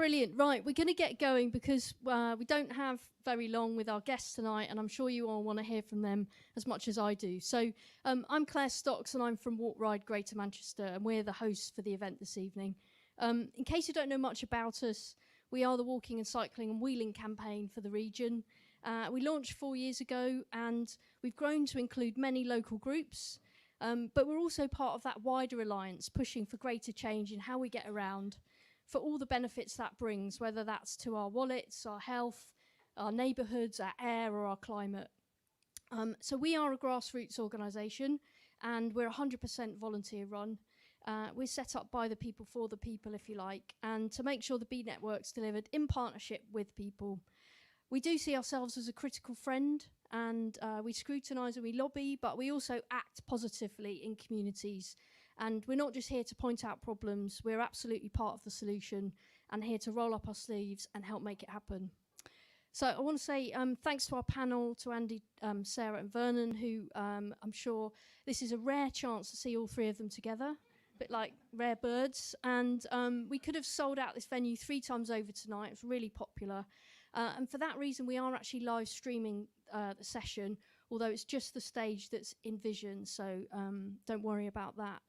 Brilliant. Right, we're going to get going because we don't have very long with our guests tonight, and I'm sure you all want to hear from them as much as I do. So I'm Claire Stocks, and I'm from Walk Ride Greater Manchester, and we're the hosts for the event this evening. In case you don't know much about us, we are the walking and cycling and wheeling campaign for the region. We launched 4 years ago, and we've grown to include many local groups, but we're also part of that wider alliance pushing for greater change in how we get around, for all the benefits that brings, whether that's to our wallets, our health, our neighbourhoods, our air or our climate. So we are a grassroots organisation, and we're 100% volunteer run. We're set up by the people for the people, if you like, and to make sure the Bee Network's delivered in partnership with people. We do see ourselves as a critical friend, and we scrutinise and we lobby, but we also act positively in communities. And we're not just here to point out problems, we're absolutely part of the solution and here to roll up our sleeves and help make it happen. So I want to say thanks to our panel, to Andy, Sarah and Vernon, who I'm sure this is a rare chance to see all three of them together, a bit like rare birds. And we could have sold out this venue 3 times over tonight. It's really popular. And for that reason, we are actually live streaming the session, although it's just the stage that's envisioned, so don't worry about that.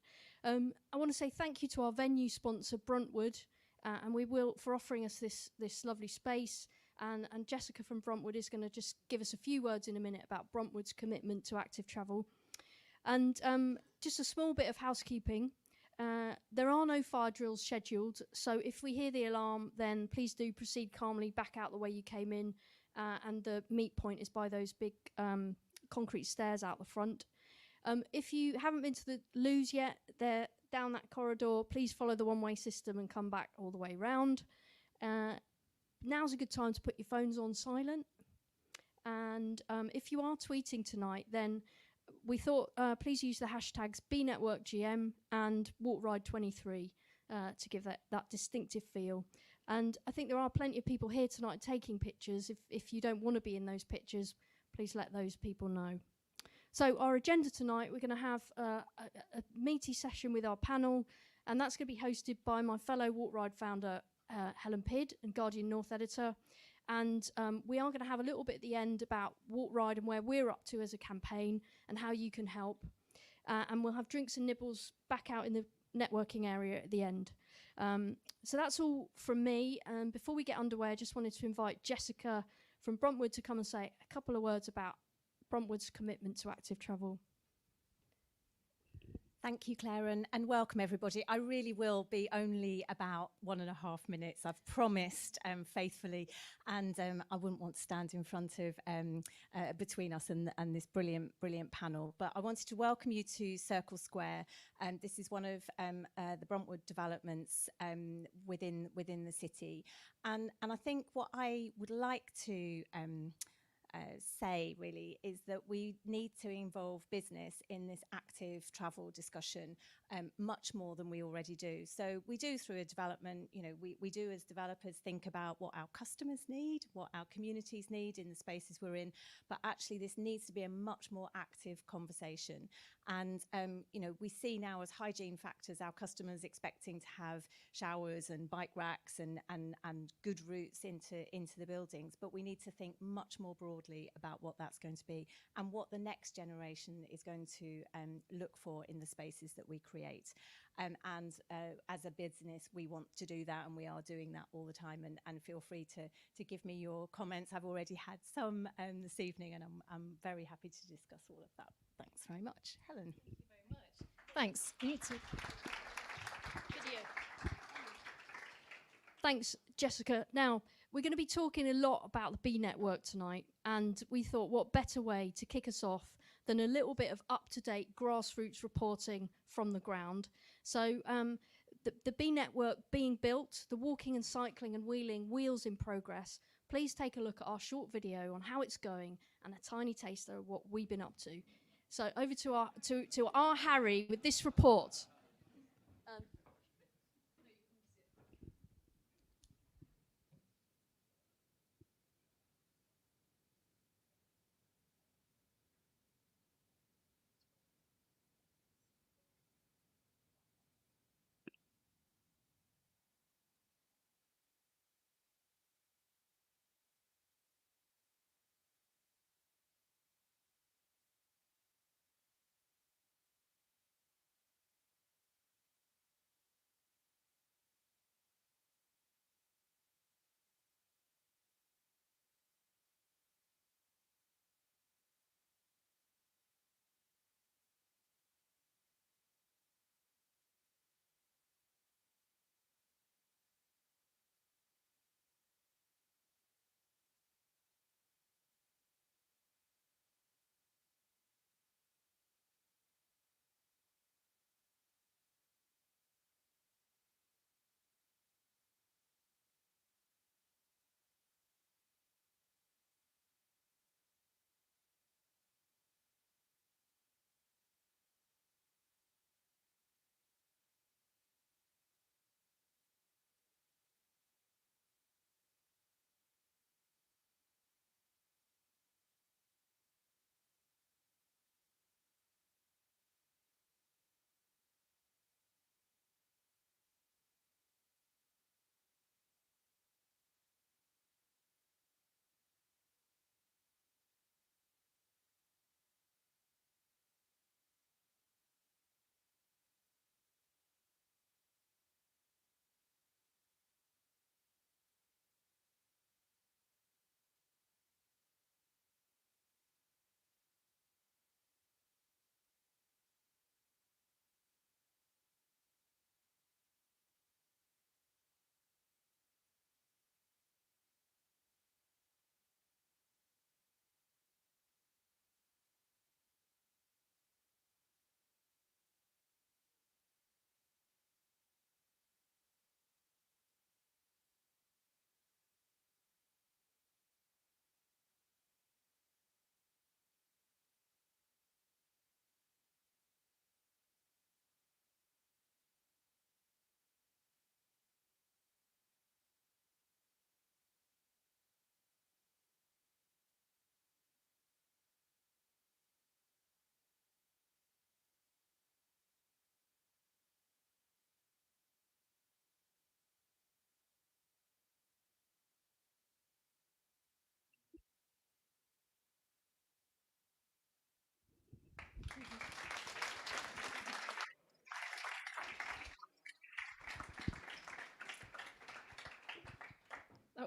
I want to say thank you to our venue sponsor, Bruntwood, and we will for offering us this lovely space. And Jessica from Bruntwood is going to just give us a few words in a minute about Bruntwood's commitment to active travel. And just a small bit of housekeeping. There are no fire drills scheduled, so if we hear the alarm, then please do proceed calmly back out the way you came in, and the meet point is by those big concrete stairs out the front. If you haven't been to the loos yet, they're down that corridor. Please follow the one-way system and come back all the way round. Now's a good time to put your phones on silent. And if you are tweeting tonight, then we thought please use the hashtags BeeNetworkGM and WalkRide23 to give that distinctive feel. And I think there are plenty of people here tonight taking pictures. If you don't want to be in those pictures, please let those people know. So our agenda tonight, we're going to have a meaty session with our panel, and that's going to be hosted by my fellow Walk Ride founder, Helen Pidd, and Guardian North editor. And we are going to have a little bit at the end about Walk Ride and where we're up to as a campaign and how you can help. And we'll have drinks and nibbles back out in the networking area at the end. So that's all from me. Before we get underway, I just wanted to invite Jessica from Bruntwood to come and say a couple of words about Bruntwood's commitment to active travel. Thank you, Claire, and welcome everybody. I really will be only about 1.5 minutes. I've promised faithfully, and I wouldn't want to stand in front of between us and this brilliant panel. But I wanted to welcome you to Circle Square. This is one of the Bruntwood developments within the city, and I think what I would like to say really is that we need to involve business in this active travel discussion much more than we already do. So we do through a development, you know, we do as developers think about what our customers need, what our communities need in the spaces we're in, but actually this needs to be a much more active conversation. And, you know, we see now as hygiene factors, our customers expecting to have showers and bike racks and good routes into the buildings, but we need to think much more broadly about what that's going to be and what the next generation is going to look for in the spaces that we create. As a business, we want to do that, and we are doing that all the time. And feel free to give me your comments. I've already had some this evening, and I'm very happy to discuss all of that. Thanks very much, Helen. Thank you very much. Thanks. You need to video. Thanks, Jessica. Now, we're going to be talking a lot about the Bee Network tonight, and we thought what better way to kick us off than a little bit of up-to-date grassroots reporting from the ground. So the Bee Network being built, the walking and cycling and wheeling wheels in progress. Please take a look at our short video on how it's going and a tiny taster of what we've been up to. So over to our Harry with this report.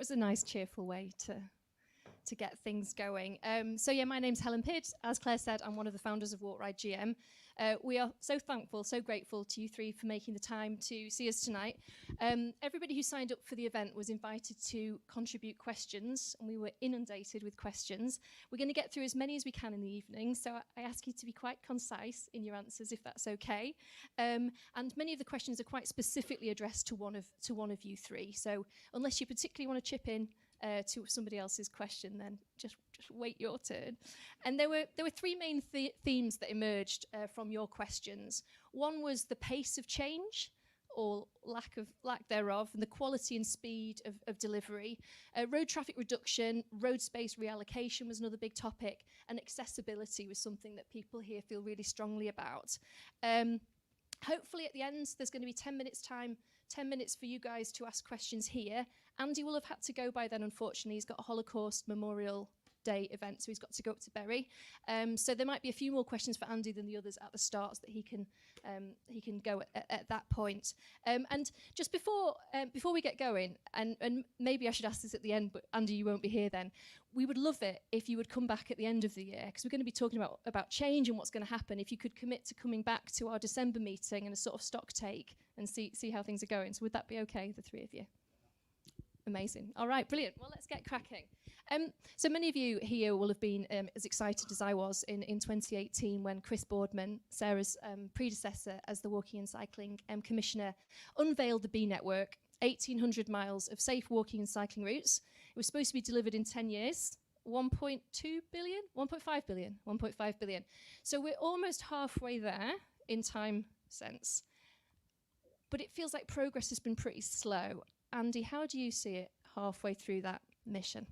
was a nice, cheerful way to get things going. So yeah, my name's Helen Pidd. As Claire said, I'm one of the founders of Walk Ride GM. We are so thankful, so grateful to you three for making the time to see us tonight. Everybody who signed up for the event was invited to contribute questions, and we were inundated with questions. We're going to get through as many as we can in the evening, so I ask you to be quite concise in your answers, if that's okay. And many of the questions are quite specifically addressed to one of you three. So unless you particularly want to chip in to somebody else's question, then just wait your turn. And there were three main themes that emerged from your questions. One was the pace of change, or lack thereof, and the quality and speed of delivery. Road traffic reduction, road space reallocation was another big topic, and accessibility was something that people here feel really strongly about. Hopefully at the end there's going to be 10 minutes time, 10 minutes for you guys to ask questions here. Andy will have had to go by then, unfortunately. He's got a Holocaust Memorial Day event, so he's got to go up to Bury. So there might be a few more questions for Andy than the others at the start, so that he can go at that point. And just before we get going, and maybe I should ask this at the end, but Andy, you won't be here then. We would love it if you would come back at the end of the year, because we're going to be talking about change and what's going to happen. If you could commit to coming back to our December meeting and a sort of stock take and see how things are going. So would that be okay, the three of you? Amazing. All right, brilliant. Well, let's get cracking. So many of you here will have been as excited as I was in 2018 when Chris Boardman, Sarah's predecessor as the Walking and Cycling Commissioner, unveiled the B Network, 1,800 miles of safe walking and cycling routes. It was supposed to be delivered in 10 years, 1.2 billion, 1.5 billion, 1.5 billion. So we're almost halfway there in time sense. But it feels like progress has been pretty slow. Andy, how do you see it halfway through that mission?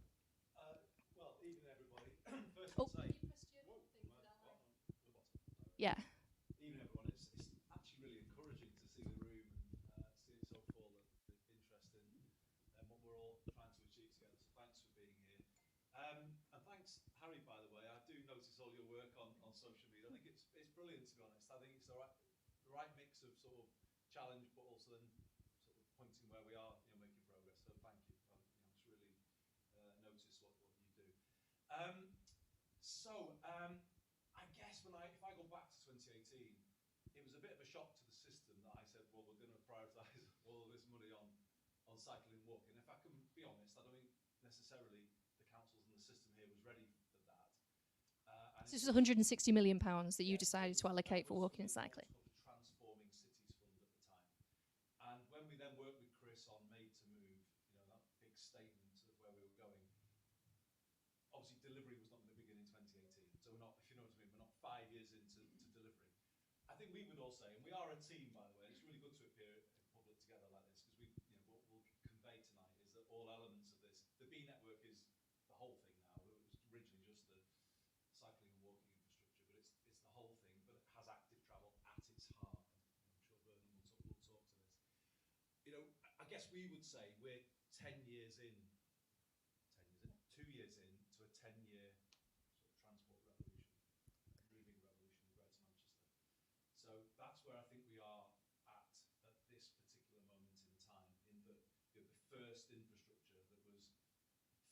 Well, evening everybody. First I'll say, yeah. Evening everyone. It's actually really encouraging to see the room and see it so full of interest in what we're all trying to achieve together. So thanks for being here. And thanks, Harry, by the way. I do notice all your work on social media. I think it's brilliant, to be honest. I think it's the right mix of sort of challenge, but also then sort of pointing where we are, making progress. So thank you. It's really notice what you do. I guess if I go back to 2018, it was a bit of a shock to the system that I said, well, we're going to prioritise all of this money on cycling and walking. If I can be honest, I don't think necessarily the councils and the system here was ready for that. So this is £160 million that you decided to allocate for walking and cycling. Transforming Cities Fund at the time. And when we then worked with Chris on Made to Move, that big statement of where we were going, obviously delivery was not going to begin in 2018. So we're not, if you know what I mean, we're not 5 years into delivery. I think we would all say, and we are a team, by the way, it's really good to appear in public together like this, because what we'll convey tonight is that all elements of this, the B Network is the whole thing now. It was originally just the cycling and walking infrastructure, but it's the whole thing, but it has active travel at its heart. And I'm sure Vernon will talk to this. I guess we would say we're 10 years in, 2 years in to a 10-year sort of transport revolution, moving revolution in Greater Manchester. So that's where I think we are at this particular moment in time, in that the first infrastructure that was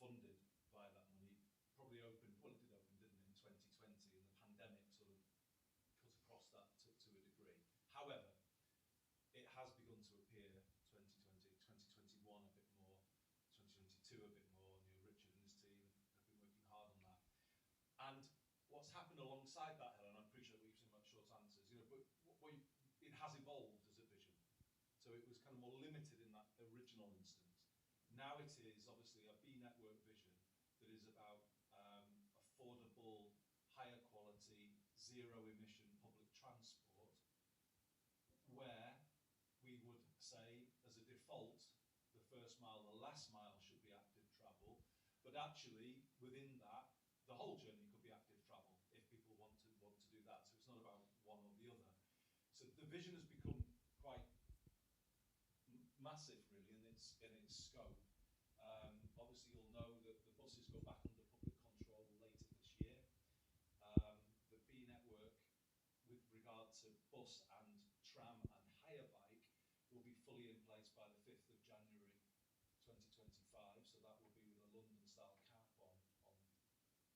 funded by that money probably opened, well, it did open, didn't it, in 2020, and the pandemic sort of cut across that to a degree. However, it has begun to appear 2020, 2021 a bit more, 2022 a bit more, and Richard and his team have been working hard on that. And what's happened alongside that, Helen, I appreciate what you've said about short answers, but it has evolved as a vision. So it was kind of more limited in that original instance. Now it is obviously a B Network vision that is about affordable, higher quality, zero emission public transport, where we would say, as a default, the first mile, the last mile should be active travel, but actually within that, the whole journey could be active travel if people want to do that. So it's not about one or the other. So the vision has become quite massive, really, in its scope. Obviously, you'll know that the buses go back under public control later this year. The B Network, with regard to bus and tram and hire bike, will be fully in place by the 5th of January 2025. So that style cap on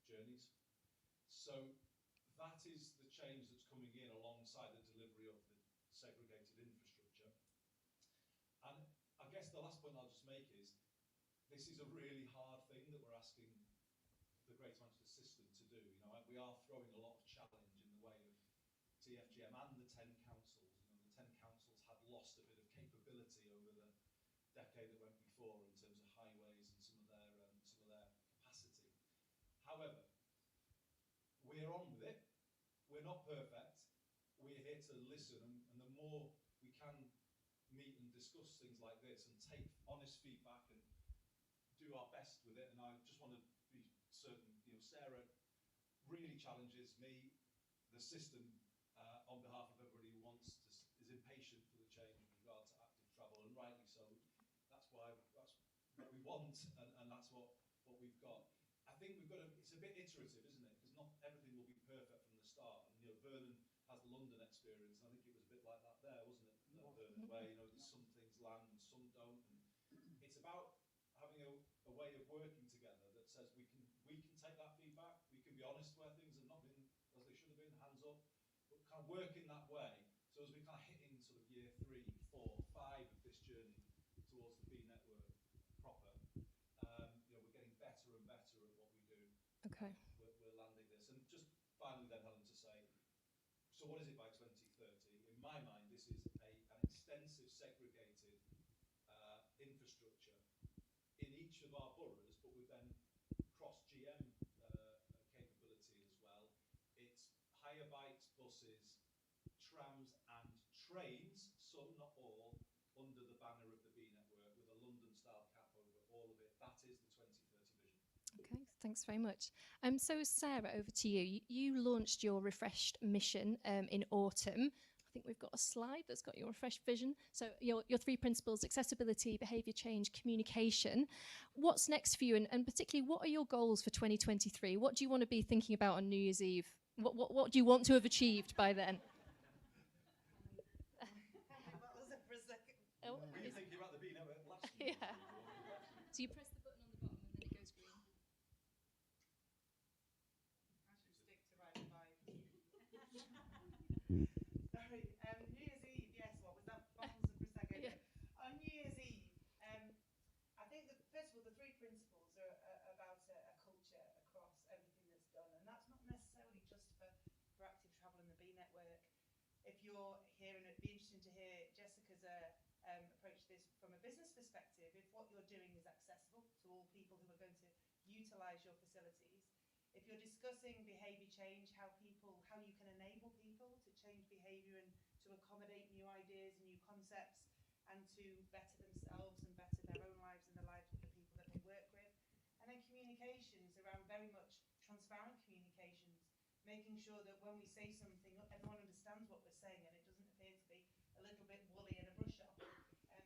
journeys. So that is the change that's coming in alongside the delivery of the segregated infrastructure. And I guess the last point I'll just make is, this is a really hard thing that we're asking the Greater Manchester system to do. You know, we are throwing a lot of challenge in the way of TFGM and the 10 councils. You know, the 10 councils had lost a bit of capability over the decade that went before in terms of highways and some of their capacity. However, we're on with it. We're not perfect. We're here to listen, and the more we can meet and discuss things like this and take honest feedback and do our best with it. And I just want to be certain, you know, Sarah really challenges me, the system, on behalf of everybody who wants to, is impatient for the change with regard to active travel, and rightly so. That's what we want, and that's what we've got. I think we've got to, it's a bit iterative, isn't it? Because not everything will be perfect from the start. And, you know, Vernon has the London experience, and I think it was a bit like that there, wasn't it? Vernon, where, you know, some things land and some don't. And it's about having a way of working together that says we can take that feedback, we can be honest where things have not been as they should have been, hands up, but kind of work in that way. So as we kind of hit in sort of year 3, 4, 5 of this journey towards the B network proper, you know, we're getting better and better at what we do. Okay. We're landing this. And just finally then, Helen, to say, so what is it by 2030? In my mind, this is an extensive segregated infrastructure in each of our boroughs, but with then cross-GM capability as well. It's hire bikes, buses, trams and trains, some, not all, under the banner of the B network with a London-style cap over all of it. That is the 2030 vision. Okay, thanks very much. So Sarah, over to you. You launched your refreshed mission in autumn. I think we've got a slide that's got your refreshed vision. So your 3 principles: accessibility, behaviour change, communication. What's next for you, and particularly what are your goals for 2023? What do you want to be thinking about on New Year's Eve? What do you want to have achieved by then? Oh, were you thinking about the B network last yeah. So you press the button on the bottom and then it goes green. I should stick to right 5. Sorry, New Year's Eve, yes, what was that? Bottles of Prosecco. Yeah. On New Year's Eve, I think that, first of all, the 3 principles are about a culture across everything that's done, and that's not necessarily just for active travel and the B network. If you're here, and it'd be interesting to hear Jessica's approach to this from a business perspective, if what you're doing is accessible to all people who are going to utilise your facilities, if you're discussing behaviour change, how you can enable people to change behaviour and to accommodate new ideas and new concepts and to better themselves and better their own lives and the lives of the people that they work with. And then communications around very much transparent communications, making sure that when we say something, everyone understands what we're saying and it doesn't appear to be a little bit woolly and a brush up,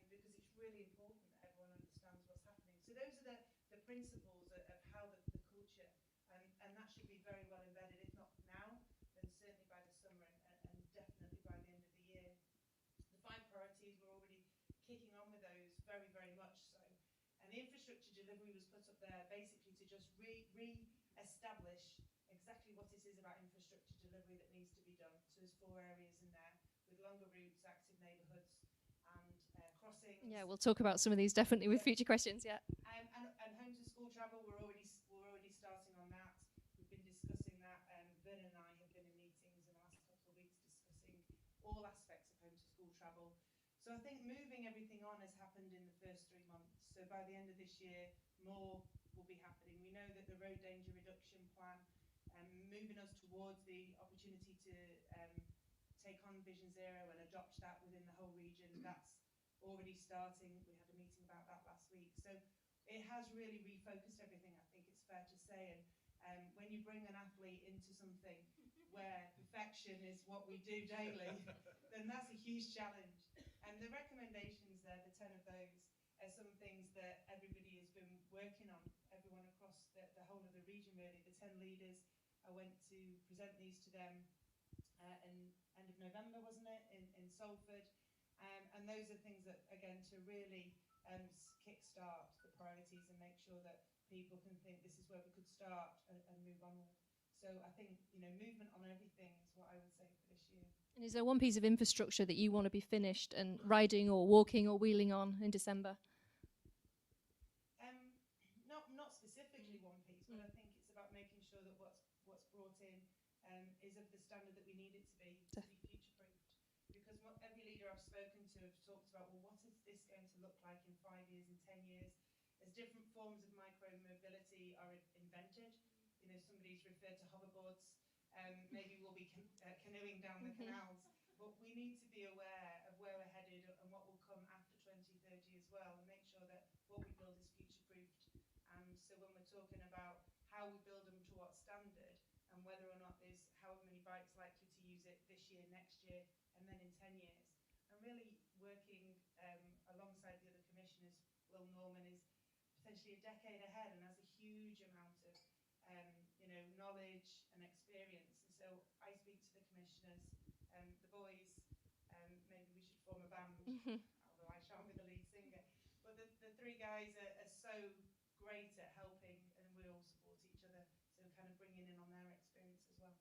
because it's really important that everyone understands what's happening. So those are the principles of how the culture, and that should be very well embedded, if not now, then certainly by the summer and definitely by the end of the year. The 5 priorities, we're already kicking on with those very, very much so. And the infrastructure delivery was put up there basically to just re-establish exactly what it is about infrastructure delivery that needs to be done. So there's 4 areas in there, with longer routes, active neighbourhoods and crossings. Yeah, we'll talk about some of these definitely with future questions, yeah. And home to school travel, we're already starting on that. We've been discussing that. Vernon and I have been in meetings in the last couple of weeks discussing all aspects of home to school travel. So I think moving everything on has happened in the first 3 months. So by the end of this year, more will be happening. We know that the road danger reduction plan, moving us towards the opportunity to take on Vision Zero and adopt that within the whole region, that's already starting. We had a meeting about that last week. So it has really refocused everything, I think it's fair to say. And when you bring an athlete into something where perfection is what we do daily, then that's a huge challenge. And the recommendations there, the 10 of those, are some things that everybody has been working on, everyone across the whole of the region really. The 10 leaders, I went to present these to them in end of November, wasn't it, in Salford. And those are things that, again, to really kickstart the priorities and make sure that people can think this is where we could start and move onward. So I think, you know, movement on everything is what I would say for this year. And is there one piece of infrastructure that you want to be finished and riding or walking or wheeling on in December? Not specifically one piece, but I think it's about making sure that what's brought in is of the standard that we need it to be future-proofed. Because every leader I've spoken to have talked about, well, what is this going to look like in 5 years, in 10 years? As different forms of micro-mobility are invented, you know, somebody's referred to hoverboards, maybe we'll be canoeing down the canals, but we need to be aware of where we're headed and what will come after 2030 as well, and make sure that what we build is future-proofed. And so when we're talking about how we build them to what standard, and whether or not there's however many bikes likely to use it this year, next year, and then in 10 years, and really working alongside the other commissioners, Will Norman is potentially a decade ahead and has a huge amount of you know, knowledge and experience. And so I speak to the commissioners, the boys, maybe we should form a band, although I shan't be the lead singer. But the three guys are so great at helping, and we all support each other. So kind of bringing in on their experience as well.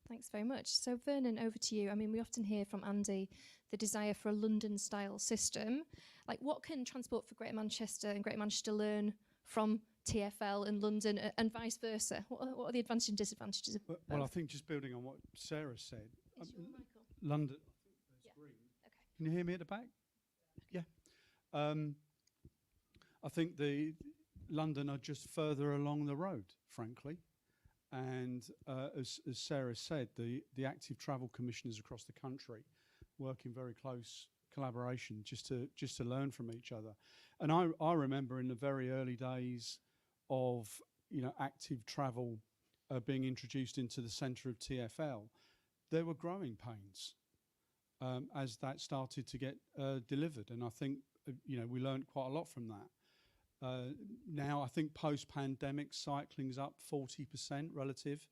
Thanks very much. So Vernon, over to you. I mean, we often hear from Andy the desire for a London-style system. Like, what can Transport for Greater Manchester and Greater Manchester learn from TfL and London, and vice versa? What are the advantages and disadvantages of both? Well, I think just building on what Sarah said, Is your mic on? London. Yeah. Green. Okay. Can you hear me at the back? Yeah. I think the London are just further along the road, frankly. And as Sarah said, the active travel commissioners across the country work in very close collaboration just to learn from each other. And I remember in the very early days of, you know, active travel being introduced into the centre of TfL, there were growing pains as that started to get delivered. And I think, you know, we learned quite a lot from that. Now, I think post-pandemic, cycling's up 40% relative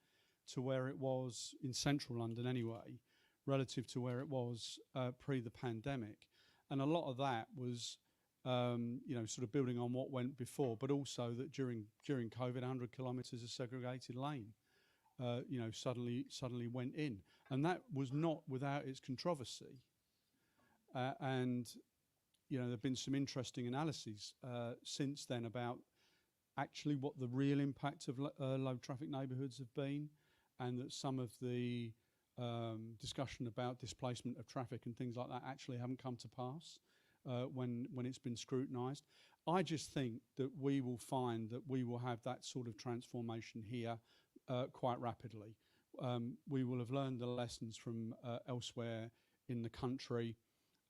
to where it was in central London anyway, relative to where it was pre the pandemic. And a lot of that was, you know, sort of building on what went before, but also that during COVID, 100 kilometres of segregated lane, you know, suddenly went in. And that was not without its controversy. And you know, there have been some interesting analyses since then about actually what the real impact of low traffic neighbourhoods have been, and that some of the discussion about displacement of traffic and things like that actually haven't come to pass when it's been scrutinised. I just think that we will find that we will have that sort of transformation here quite rapidly. We will have learned the lessons from elsewhere in the country.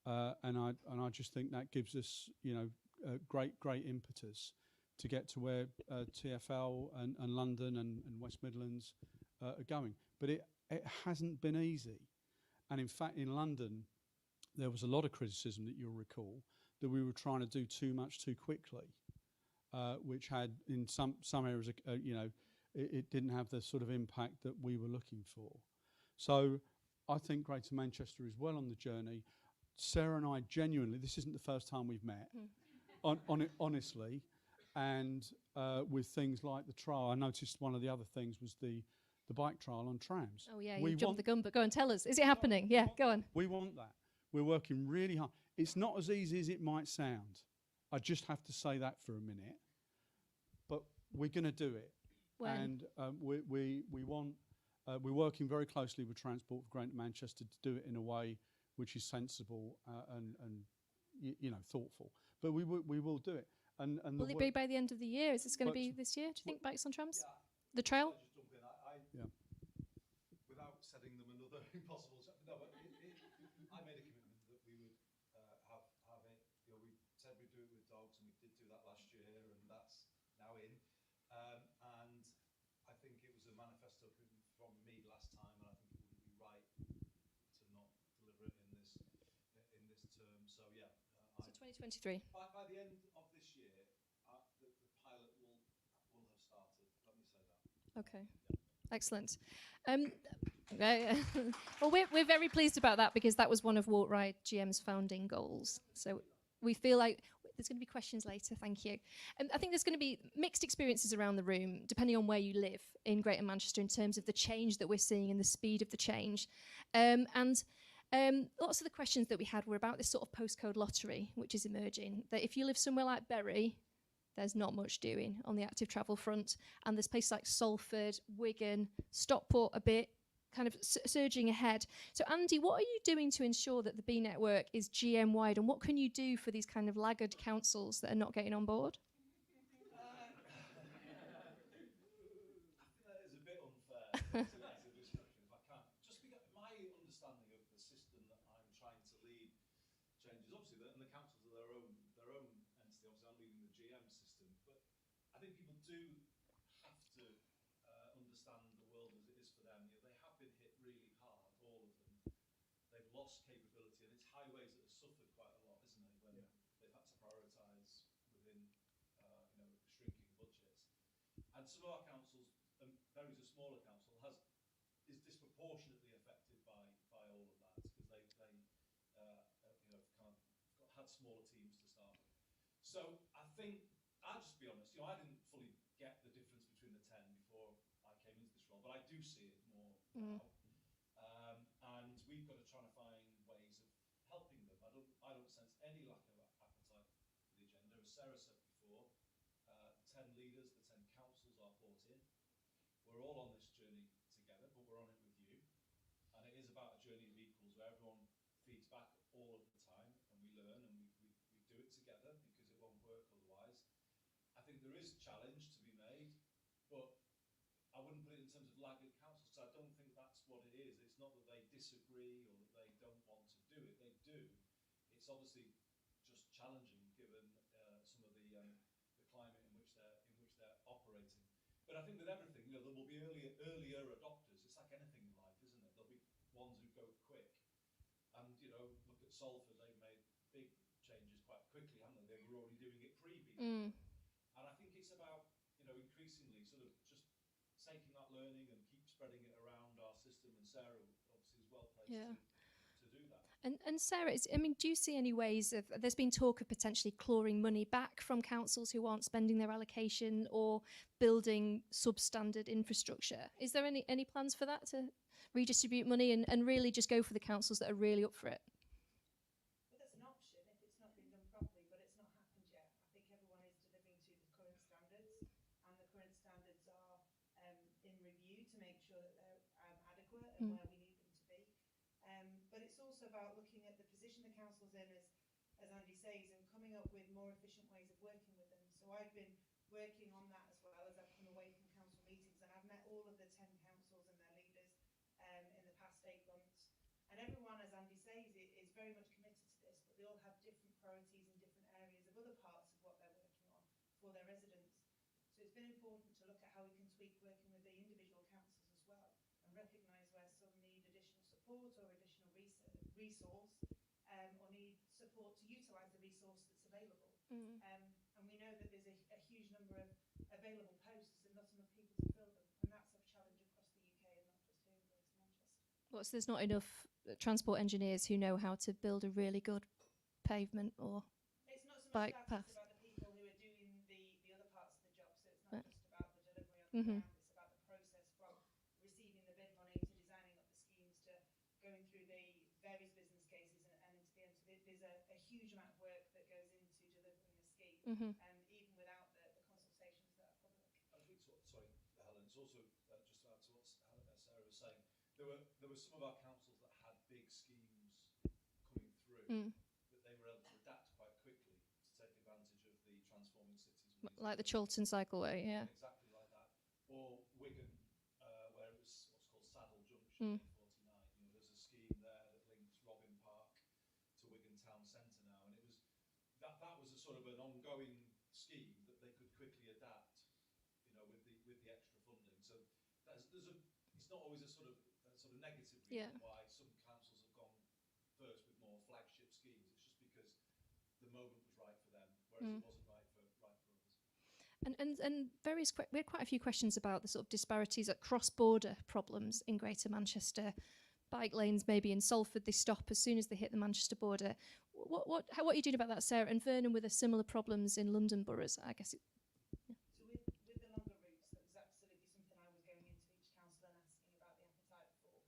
And I just think that gives us, you know, great impetus to get to where TfL and London and West Midlands are going. But it hasn't been easy. And in fact, in London, there was a lot of criticism that you'll recall that we were trying to do too much too quickly, which had in some areas, you know, it didn't have the sort of impact that we were looking for. So I think Greater Manchester is well on the journey. Sarah and I genuinely, this isn't the first time we've met, honestly, and with things like the trial, I noticed one of the other things was the bike trial on trams. Oh yeah, you jumped the gun, but go and tell us. Is it happening? Yeah, go on. We want that. We're working really hard. It's not as easy as it might sound. I just have to say that for a minute. But we're going to do it. When? And we want, we're working very closely with Transport for Greater Manchester to do it in a way which is sensible and you know, thoughtful. But we will do it. And will it be by the end of the year? Is this going to be this year? Do you think bikes on trams? Yeah. The trail? Just jump in. Yeah. Without setting them another impossible challenge. No, but I made a commitment that we would have it. You know, we said we'd do it with dogs, and we did do that last year, and that's now in. And I think it was a manifesto commitment from me last time, and I think it wouldn't be right to not deliver it in this term. So yeah. So 2023. By the end of this year, the pilot will have started. Let me say that. Okay. Yeah. Excellent. Well, we're very pleased about that, because that was one of Walk Ride GM's founding goals. So we feel like there's going to be questions later. Thank you. And I think there's going to be mixed experiences around the room, depending on where you live in Greater Manchester, in terms of the change that we're seeing and the speed of the change. Lots of the questions that we had were about this sort of postcode lottery, which is emerging. That if you live somewhere like Bury, there's not much doing on the active travel front, and there's places like Salford, Wigan, Stockport a bit, kind of surging ahead. So Andy, what are you doing to ensure that the B network is GM wide, and what can you do for these kind of laggard councils that are not getting on board? That is a bit unfair as a description, if I can. Just because my understanding of the system that I'm trying to lead changes, obviously, and the councils are their own entity. Obviously, I'm leading the GM system, but I think people do have to understand the world as it is for them. You know, they have been hit really hard, all of them. They've lost capability, and it's highways that have suffered quite a lot, isn't it? When they've had to prioritise within, shrinking budgets. And some of our councils, Bury's a smaller council, is disproportionately affected by all of that, because they had smaller teams to start with. So I think, I'll just be honest, I didn't fully get the difference between the 10 before I came into this role, but I do see it more now. And we've got to try to find ways of helping them. I don't sense any lack of appetite for the agenda. As Sarah said before, the 10 leaders, the 10 councils are bought in. We're all on this journey together, but we're on it with you. And it is about a journey of equals where everyone feeds back all of the time, and we learn, and we do it together, because it won't work otherwise. I think there is challenge to be made, but I wouldn't put it in terms of laggard councils, because I don't think that's what it is. It's not that they disagree or that they don't want to do it. They do. It's obviously just challenging given some of the climate in which they're operating. But I think with everything, there will be earlier adopters. It's like anything in life, isn't it? There'll be ones who go quick. And look at Salford. They've made big changes quite quickly, haven't they? They were already doing it pre-B. And I think it's about increasingly sort of just taking that learning and keep spreading it around our system. And Sarah obviously is well placed to do that. And Sarah, do you see any ways of, there's been talk of potentially clawing money back from councils who aren't spending their allocation or building substandard infrastructure? Is there any plans for that, to redistribute money and really just go for the councils that are really up for it? Well, that's an option if it's not been done properly, but it's not happened yet. I think everyone is delivering to the current standards, and the current standards are in review to make sure that they're adequate and where we need them to be. But it's also about looking at the position the council's in, as Andy says, and coming up with more efficient ways of working with them. So I've been working on that as well as I've come away from council meetings, and I've met all of the 10 councils and their leaders in the past 8 months. And everyone, as Andy says, is very much committed to this, but they all have different priorities in different areas of other parts of what they're working on for their residents. So it's been important to look at how we can tweak working with the individual councils as well, and recognise where some need additional support or additional resource, or need support to utilise the resource that's available. And we know that there's a huge number of available posts and not enough people to fill them, and that's a challenge across the UK and not just here in Greater Manchester. Well, so there's not enough transport engineers who know how to build a really good pavement or it's not so much bike that, path. it's about the people who are doing the other parts of the job, so it's not just about the delivery on the ground, it's about the process from receiving the bid money to designing up the schemes to going through the various business cases and into the end. So there's a huge amount of work that goes into delivering a scheme, even without the consultations that are public. I think sorry, Helen, it's also just to add to what Sarah was saying, there were some of our councils that had big schemes coming through that they were able to adapt quite quickly to take advantage of the transforming cities. Like the Chiltern Cycleway, yeah. Exactly like that. Or Wigan, where it was what's called Saddle Junction, 49. There's a scheme there that links Robin Park to Wigan Town Centre now, and it was that was a sort of an ongoing scheme that they could quickly adapt, with the extra funding. So it's not always a sort of negative reason why some councils have gone first with more flagship schemes. It's just because the moment was right for them, whereas it wasn't right for others. And we had quite a few questions about the sort of disparities at cross-border problems in Greater Manchester. Bike lanes maybe in Salford, they stop as soon as they hit the Manchester border. what are you doing about that, Sarah? And Vernon with the similar problems in London boroughs, I guess. So with the longer routes, that was absolutely something I was going into each council and asking about the appetite for,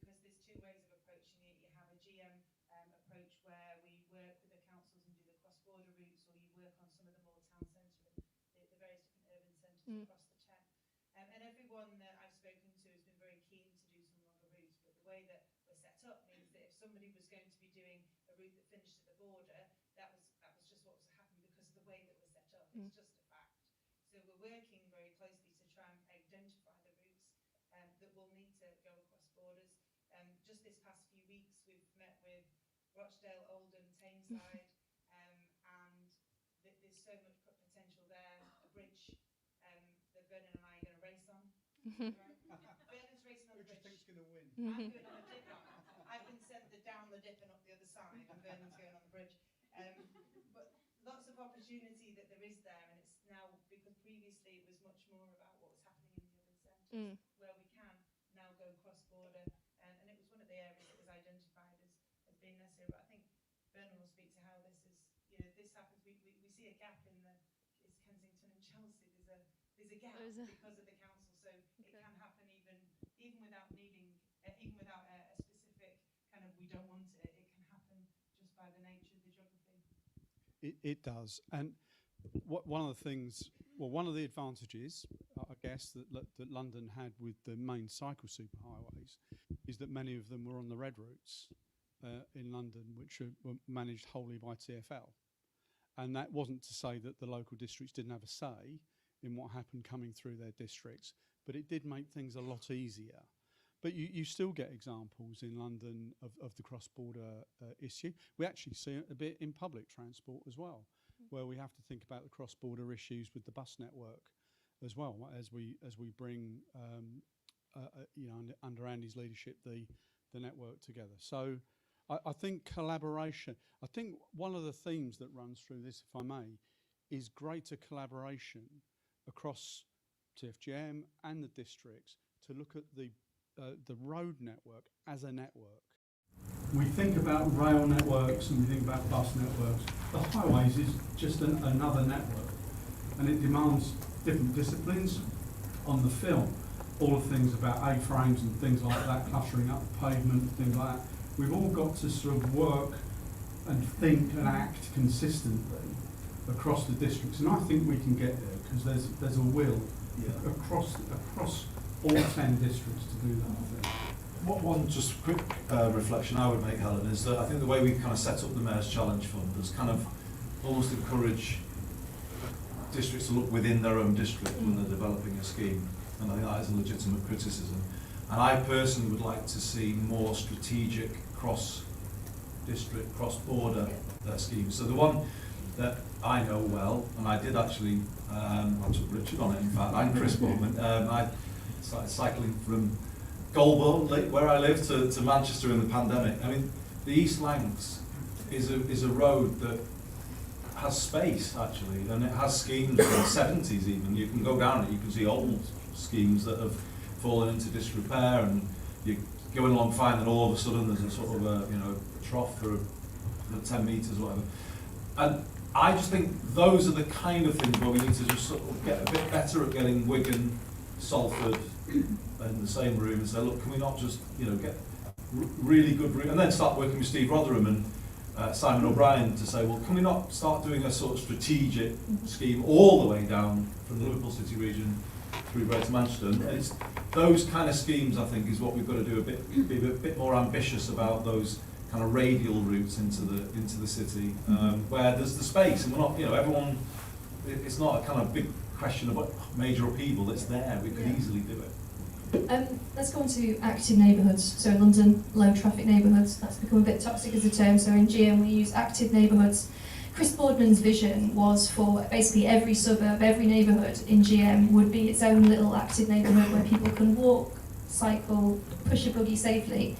because there's two ways of approaching it. You have a GM approach where we work with the councils and do the cross-border routes, or you work on some of the more town centre and the various different urban centres across the Chem. And everyone that I've spoken to has been very keen to do some longer routes, but the way that we're set up means that if somebody was going to be doing a route that finished at the border, that was just what was happening because of the way that we're set up. It's just a fact. So we're working very closely to try and identify the routes that will need to go across borders. Just this past few weeks, we've met with Rochdale, Oldham, Tameside, and there's so much potential there. A bridge that Vernon and I are going to race on. Vernon's racing on the bridge. Who do you think's going to win? I'm going on the dip. I've been sent down the dip and up the other side, and Vernon's going on the bridge. But lots of opportunity that there is there, and it's now, because previously it was much more about what was happening in the urban centres, where we can now go cross-border, and it was one of the areas that was identified as being necessary. But I think Vernon will speak to how this is, this happens. We see a gap in it's Kensington and Chelsea. There's a gap because of the council, so it can happen even without needing, even without a specific kind of we don't want it. It can happen just by the nature of the geography. It does, and one of the things, well, one of the advantages, I guess, that London had with the main cycle superhighways is that many of them were on the red routes in London, which were managed wholly by TfL, and that wasn't to say that the local districts didn't have a say in what happened coming through their districts, but it did make things a lot easier. But you still get examples in London of the cross-border issue. We actually see it a bit in public transport as well, where we have to think about the cross-border issues with the bus network as well, as we bring, under Andy's leadership, the network together. So I think collaboration. I think one of the themes that runs through this, if I may, is greater collaboration across TFGM and the districts to look at the road network as a network. We think about rail networks and we think about bus networks. The highways is just another network, and it demands different disciplines on the film. All the things about A-frames and things like that, clustering up the pavement, things like that. We've all got to sort of work and think and act consistently across the districts, and I think we can get there because there's a will across all 10 districts to do that, I think. One just quick reflection I would make, Helen, is that I think the way we kind of set up the Mayor's Challenge Fund has kind of almost encouraged districts to look within their own district when they're developing a scheme, and I think that is a legitimate criticism. And I personally would like to see more strategic cross-district, cross-border schemes. So the one that I know well, and I did actually, I took Richard on it in fact, I'm Chris Bowman. I started cycling from Goulburn, where I live, to Manchester in the pandemic. I mean, the East Lancs is a road that has space actually, and it has schemes from the 70s even. You can go down it, you can see old schemes that have fallen into disrepair, and you're going along fine, and all of a sudden there's a sort of a trough for 10 metres or whatever. And I just think those are the kind of things where we need to just sort of get a bit better at getting Wigan, Salford in the same room and say, look, can we not just get really good, and then start working with Steve Rotherham and Simon O'Brien to say, well, can we not start doing a sort of strategic scheme all the way down from the Liverpool City region through Greater Manchester? And it's those kind of schemes, I think, is what we've got to do, be a bit more ambitious about those kind of radial routes into the city, where there's the space, and we're not, everyone. It's not a kind of big question about major upheaval. It's there. We could easily do it. Let's go on to active neighbourhoods. So in London, low traffic neighbourhoods, that's become a bit toxic as a term. So in GM, we use active neighbourhoods. Chris Boardman's vision was for basically every suburb, every neighbourhood in GM would be its own little active neighbourhood where people can walk, cycle, push a buggy safely.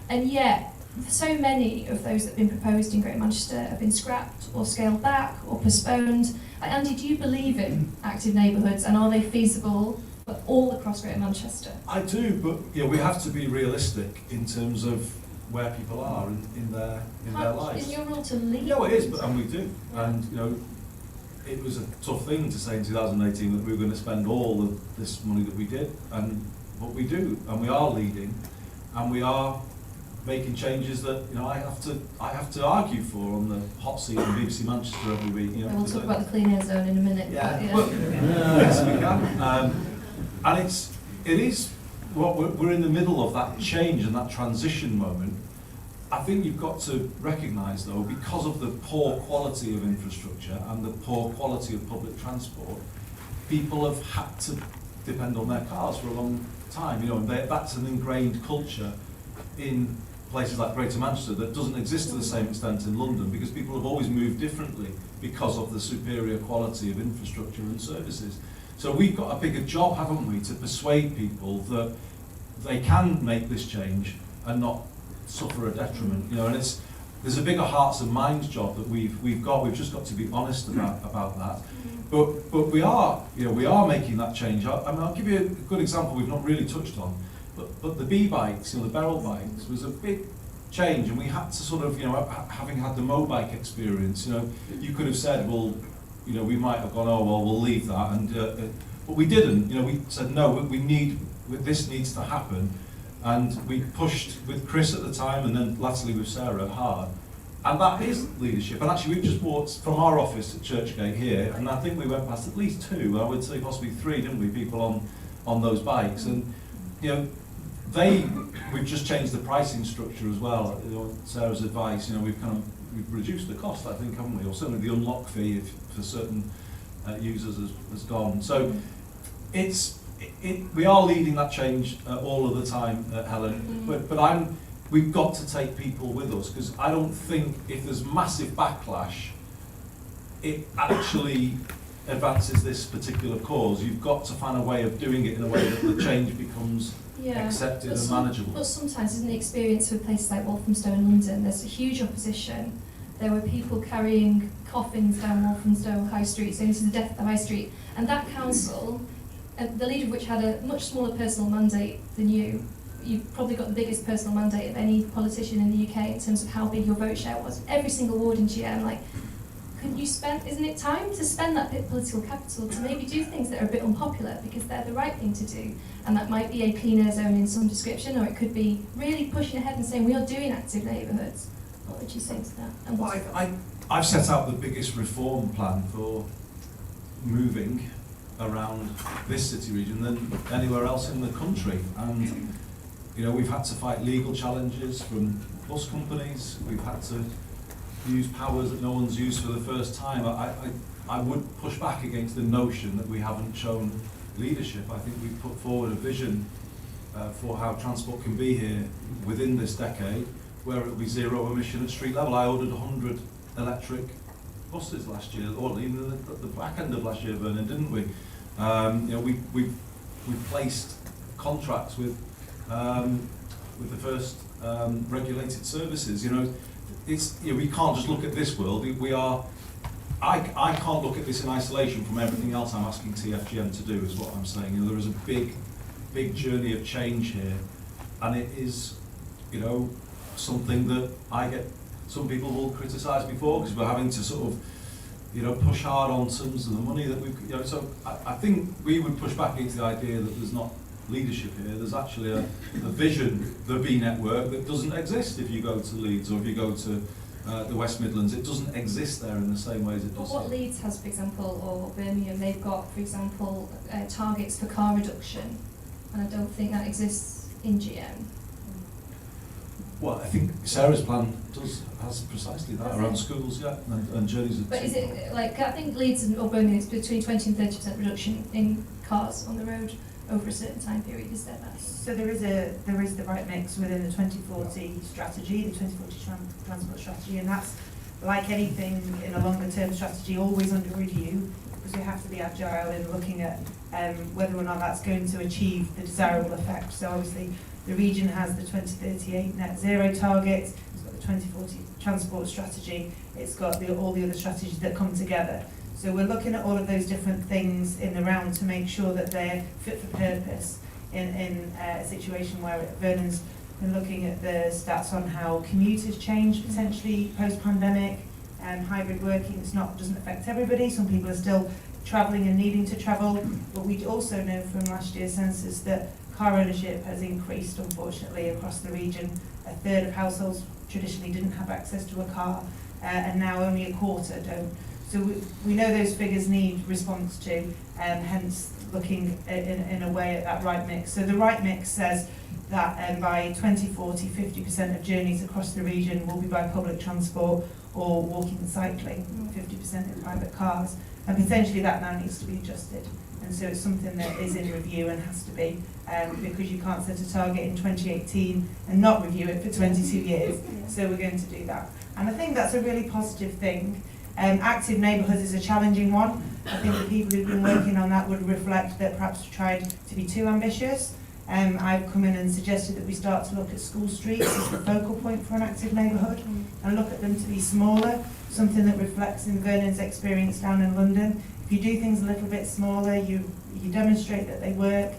And yet, so many of those that have been proposed in Greater Manchester have been scrapped or scaled back or postponed. Andy, do you believe in active neighbourhoods, and are they feasible for all across Greater Manchester? I do, but we have to be realistic in terms of where people are in their lives. Isn't your role to lead? Yeah, well, it is, and we do. And, you know, it was a tough thing to say in 2018 that we were going to spend all of this money that we did, but we do, and we are leading, and we are making changes that, you know, I have to argue for on the hot seat in BBC Manchester every week. You know, We'll talk about the clean air zone in a minute. yeah, but, well, yes, we can. And it is what we're in the middle of, that change and that transition moment. I think you've got to recognise, though, because of the poor quality of infrastructure and the poor quality of public transport, people have had to depend on their cars for a long time. You know, and that's an ingrained culture in places like Greater Manchester that doesn't exist to the same extent in London, because people have always moved differently because of the superior quality of infrastructure and services. So we've got a bigger job, haven't we, to persuade people that they can make this change and not suffer a detriment. You know, and there's a bigger hearts and minds job that we've got. We've just got to be honest about that. But we are making that change. I mean, I'll give you a good example we've not really touched on. But the B-bikes, you know, the barrel bikes, was a big change, and we had to sort of, you know, having had the mobike experience, you know, you could have said, well, you know, we might have gone, oh, well, we'll leave that, and but we didn't. You know, we said, no, this needs to happen, and we pushed with Chris at the time, and then latterly with Sarah hard, and that is leadership. And actually, we've just walked from our office at Churchgate here, and I think we went past at least 2, I would say possibly 3, didn't we, people on those bikes, and you know. We've just changed the pricing structure as well. You know, Sarah's advice, you know, we've reduced the cost, I think, haven't we? Or certainly the unlock fee for certain users has gone. So we are leading that change all of the time, Helen. But we've got to take people with us, because I don't think if there's massive backlash, it actually advances this particular cause. You've got to find a way of doing it in a way that the change becomes accepted and manageable. But sometimes, isn't the experience with places like Walthamstow in London, there's a huge opposition. There were people carrying coffins down Walthamstow High Street, saying this is the death of the High Street. And that council, the leader of which had a much smaller personal mandate than you've probably got the biggest personal mandate of any politician in the UK in terms of how big your vote share was. Every single ward in GM, like, isn't it time to spend that bit of political capital to maybe do things that are a bit unpopular because they're the right thing to do? And that might be a clean air zone in some description, or it could be really pushing ahead and saying we are doing active neighbourhoods. What would you say to that? And well, I've set out the biggest reform plan for moving around this city region than anywhere else in the country. And, you know, we've had to fight legal challenges from bus companies. We've had to use powers that no one's used for the first time. I would push back against the notion that we haven't shown leadership. I think we've put forward a vision for how transport can be here within this decade, where it will be zero emission at street level. I ordered 100 electric buses last year, or even the back end of last year, Vernon, didn't we? You know, we've placed contracts with the first regulated services. You know, we can't just look at this world. I can't look at this in isolation from everything else I'm asking TFGM to do, is what I'm saying. You know, there is a big journey of change here, and it is, you know, something that some people will criticise before, because we're having to sort of, you know, push hard on terms of the money that we, you know, so I think we would push back into the idea that there's not leadership here. There's actually a vision, the B network, that doesn't exist if you go to Leeds or if you go to the West Midlands. It doesn't exist there in the same way as it does. What Leeds has, for example, or Birmingham, they've got, for example, targets for car reduction, and I don't think that exists in GM. Well, I think Sarah's plan has precisely that around schools, yeah, and journeys. But is it like, I think Leeds or Birmingham, it's between 20 and 30% reduction in cars on the road over a certain time period, is there that? So there is the right mix within the 2040 strategy, the 2040 transport strategy, and that's, like anything in a longer term strategy, always under review, because we have to be agile in looking at whether or not that's going to achieve the desirable effect. So obviously the region has the 2038 net zero target, it's got the 2040 transport strategy, it's got all the other strategies that come together. So we're looking at all of those different things in the round to make sure that they're fit for purpose in a situation where Vernon's been looking at the stats on how commuters change potentially post-pandemic. Hybrid working doesn't affect everybody. Some people are still travelling and needing to travel, but we also know from last year's census that car ownership has increased, unfortunately, across the region. A third of households traditionally didn't have access to a car, and now only a quarter don't. So we know those figures need response to, hence looking in a way at that right mix. So the right mix says that by 2040, 50% of journeys across the region will be by public transport or walking and cycling, 50% in private cars. And potentially that now needs to be adjusted. And so it's something that is in review and has to be, because you can't set a target in 2018 and not review it for 22 years. So we're going to do that. And I think that's a really positive thing. Active neighbourhoods is a challenging one. I think the people who've been working on that would reflect that perhaps we tried to be too ambitious. I've come in and suggested that we start to look at school streets as the focal point for an active neighbourhood and look at them to be smaller, something that reflects in Vernon's experience down in London. If you do things a little bit smaller, you demonstrate that they work,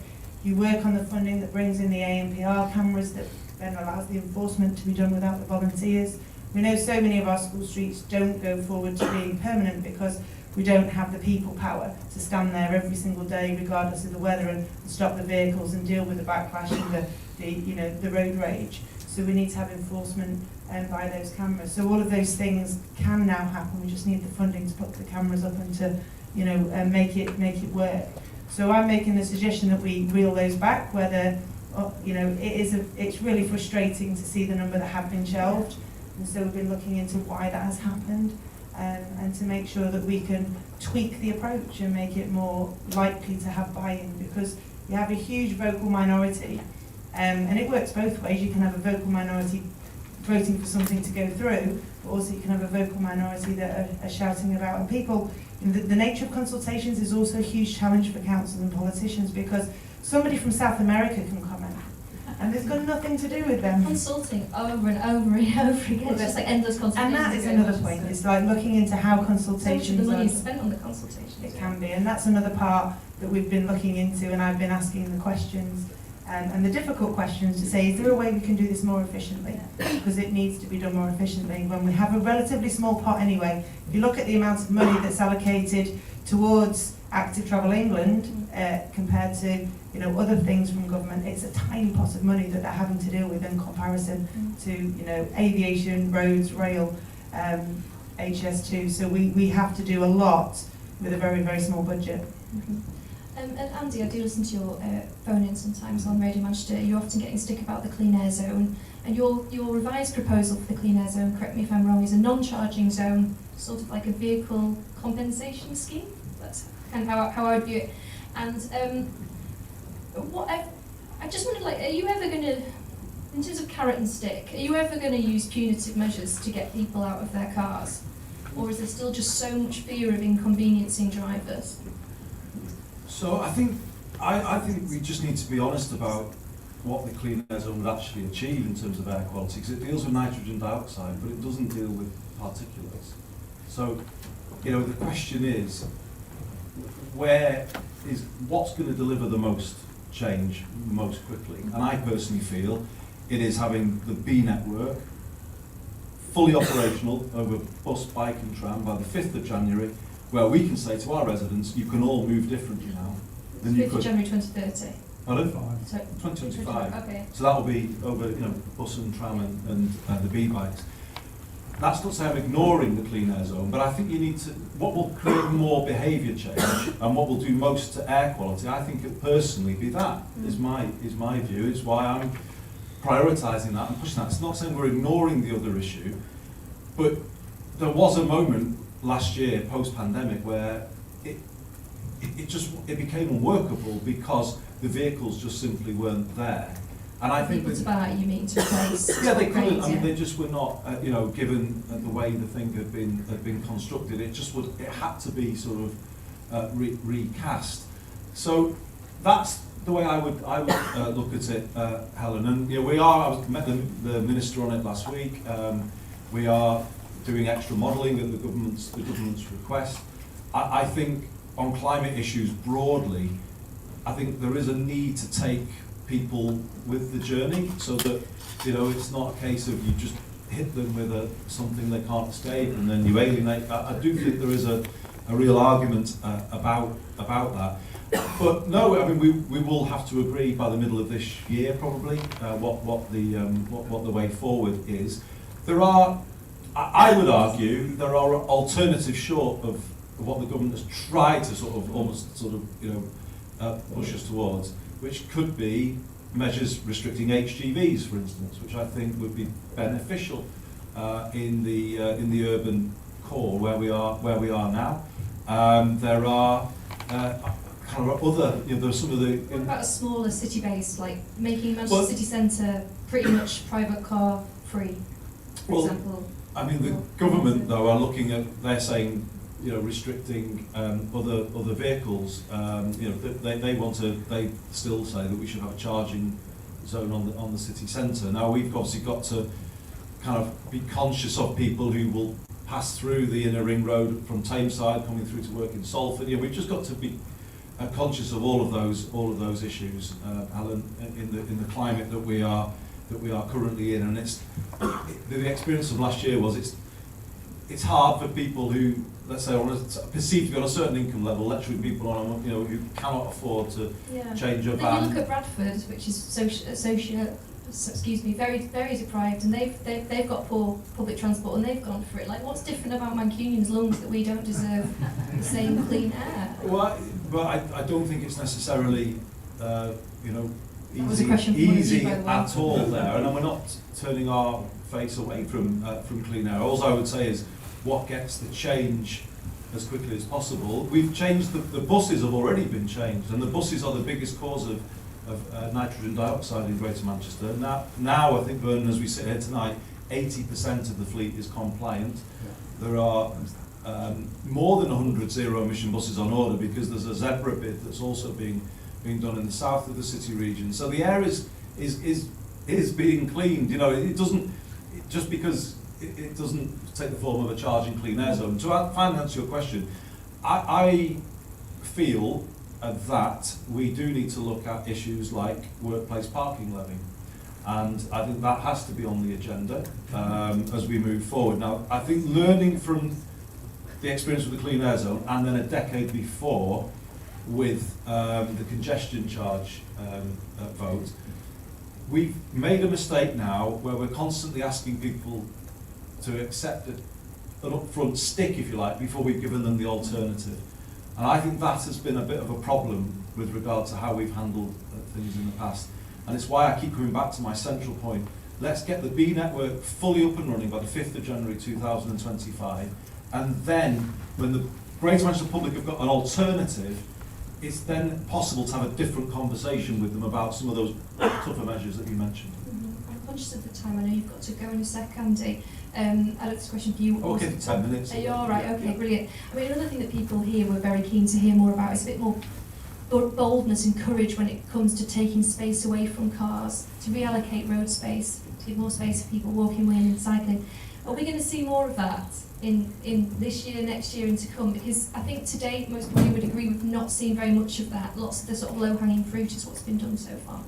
you work on the funding that brings in the ANPR cameras that then allows the enforcement to be done without the volunteers. We know so many of our school streets don't go forward to being permanent because we don't have the people power to stand there every single day, regardless of the weather, and stop the vehicles and deal with the backlash and the road rage. So we need to have enforcement by those cameras. So all of those things can now happen. We just need the funding to put the cameras up and to make it work. So I'm making the suggestion that we reel those back. Whether it's really frustrating to see the number that have been shelved, and so we've been looking into why that has happened. And to make sure that we can tweak the approach and make it more likely to have buy-in, because you have a huge vocal minority, and it works both ways. You can have a vocal minority voting for something to go through, but also you can have a vocal minority that are shouting about. And people, the nature of consultations is also a huge challenge for councils and politicians, because somebody from South America can comment, and it's got nothing to do with them. Consulting over and over and over again. Well, it's like endless consultations. And that is another point. It's like looking into how consultations so much of the money are is spent on the consultations. It can be, and that's another part that we've been looking into, and I've been asking the questions, and the difficult questions to say, is there a way we can do this more efficiently? Because it needs to be done more efficiently. When we have a relatively small pot anyway, if you look at the amount of money that's allocated towards Active Travel England compared to other things from government, it's a tiny pot of money that they're having to deal with in comparison to aviation, roads, rail, HS2. So we have to do a lot with a very, very small budget. And Andy, I do listen to your phone-in sometimes on Radio Manchester. You're often getting stick about the clean air zone, and your revised proposal for the clean air zone, correct me if I'm wrong, is a non-charging zone, sort of like a vehicle compensation scheme. That's kind of how I would view it. And I just wondered, are you ever going to, in terms of carrot and stick, are you ever going to use punitive measures to get people out of their cars, or is there still just so much fear of inconveniencing drivers? So I think we just need to be honest about what the clean air zone would actually achieve in terms of air quality, because it deals with nitrogen dioxide, but it doesn't deal with particulates. So, the question is, what's going to deliver the most change most quickly? And I personally feel it is having the B network fully operational over bus, bike and tram by the 5th of January, where we can say to our residents, you can all move differently now than you 5th could. of January 2030. Pardon? So 2025. Okay. So that will be over, bus and tram and the B bikes. That's not saying I'm ignoring the clean air zone, but I think you need to, what will create more behaviour change and what will do most to air quality, I think it personally be that, is my view. It's why I'm prioritising that and pushing that. It's not saying we're ignoring the other issue, but there was a moment last year, post-pandemic, where it became unworkable because the vehicles just simply weren't there. And I think people to buy, you mean, to replace? Yeah, they couldn't. I mean, they just were not, given the way the thing had been constructed. It had to be sort of recast. So that's the way I would look at it, Helen. And I met the minister on it last week. We are doing extra modelling at the government's request. I think on climate issues broadly, I think there is a need to take people with the journey, so that, you know, it's not a case of you just hit them with something they can't escape and then you alienate. I do think there is a real argument about that. But no, I mean, we will have to agree by the middle of this year probably what the way forward is. There are, I would argue, there are alternatives short of what the government has tried to sort of almost sort of, you know, push us towards, which could be measures restricting HGVs, for instance, which I think would be beneficial in the urban core where we are now. There are kind of other, you know, there's some of the. What about a smaller city base, like making Manchester city centre pretty much private car free, for example? I mean, the government though are looking at, they're saying, you know, restricting other vehicles. You know, they still say that we should have a charging zone on the city centre. Now we've obviously got to kind of be conscious of people who will pass through the inner ring road from Tameside coming through to work in Salford. You know, we've just got to be conscious of all of those issues, Alan, in the climate that we are currently in. And it's the experience of last year was it's hard for people who, let's say, perceived to be on a certain income level, lecturing people on, you know, who cannot afford to change a van. Then you look at Bradford, which is very, very deprived, and they've got poor public transport, and they've gone for it. Like, what's different about Mancunian's lungs that we don't deserve the same clean air? Well, but I don't think it's necessarily, you know, easy at all there, and we're not turning our face away from clean air. All I would say is, what gets the change as quickly as possible. We've changed, the buses have already been changed, and the buses are the biggest cause of nitrogen dioxide in Greater Manchester. Now I think, Vernon, as we sit here tonight, 80% of the fleet is compliant. There are more than 100 zero-emission buses on order, because there's a zebra bid that's also being done in the south of the city region. So the air is being cleaned. You know, it doesn't, just because it doesn't take the form of a charging clean air zone. To finally answer your question, I feel that we do need to look at issues like workplace parking levy, and I think that has to be on the agenda as we move forward. Now, I think learning from the experience with the clean air zone, and then a decade before with the congestion charge vote, we've made a mistake now where we're constantly asking people to accept an upfront stick, if you like, before we've given them the alternative. And I think that has been a bit of a problem with regard to how we've handled things in the past. And it's why I keep coming back to my central point. Let's get the B network fully up and running by the 5th of January 2025. And then, when the Greater Manchester public have got an alternative, it's then possible to have a different conversation with them about some of those tougher measures that you mentioned. I'm conscious of the time. I know you've got to go in a sec, Andy. Alex, question for you. Okay, 10 minutes. Are you all right? Okay, brilliant. I mean, another thing that people here were very keen to hear more about is a bit more boldness and courage when it comes to taking space away from cars, to reallocate road space, to give more space for people walking, wheeling and cycling. Are we going to see more of that in this year, next year and to come? Because I think to date, most people would agree we've not seen very much of that. Lots of the sort of low-hanging fruit is what's been done so far.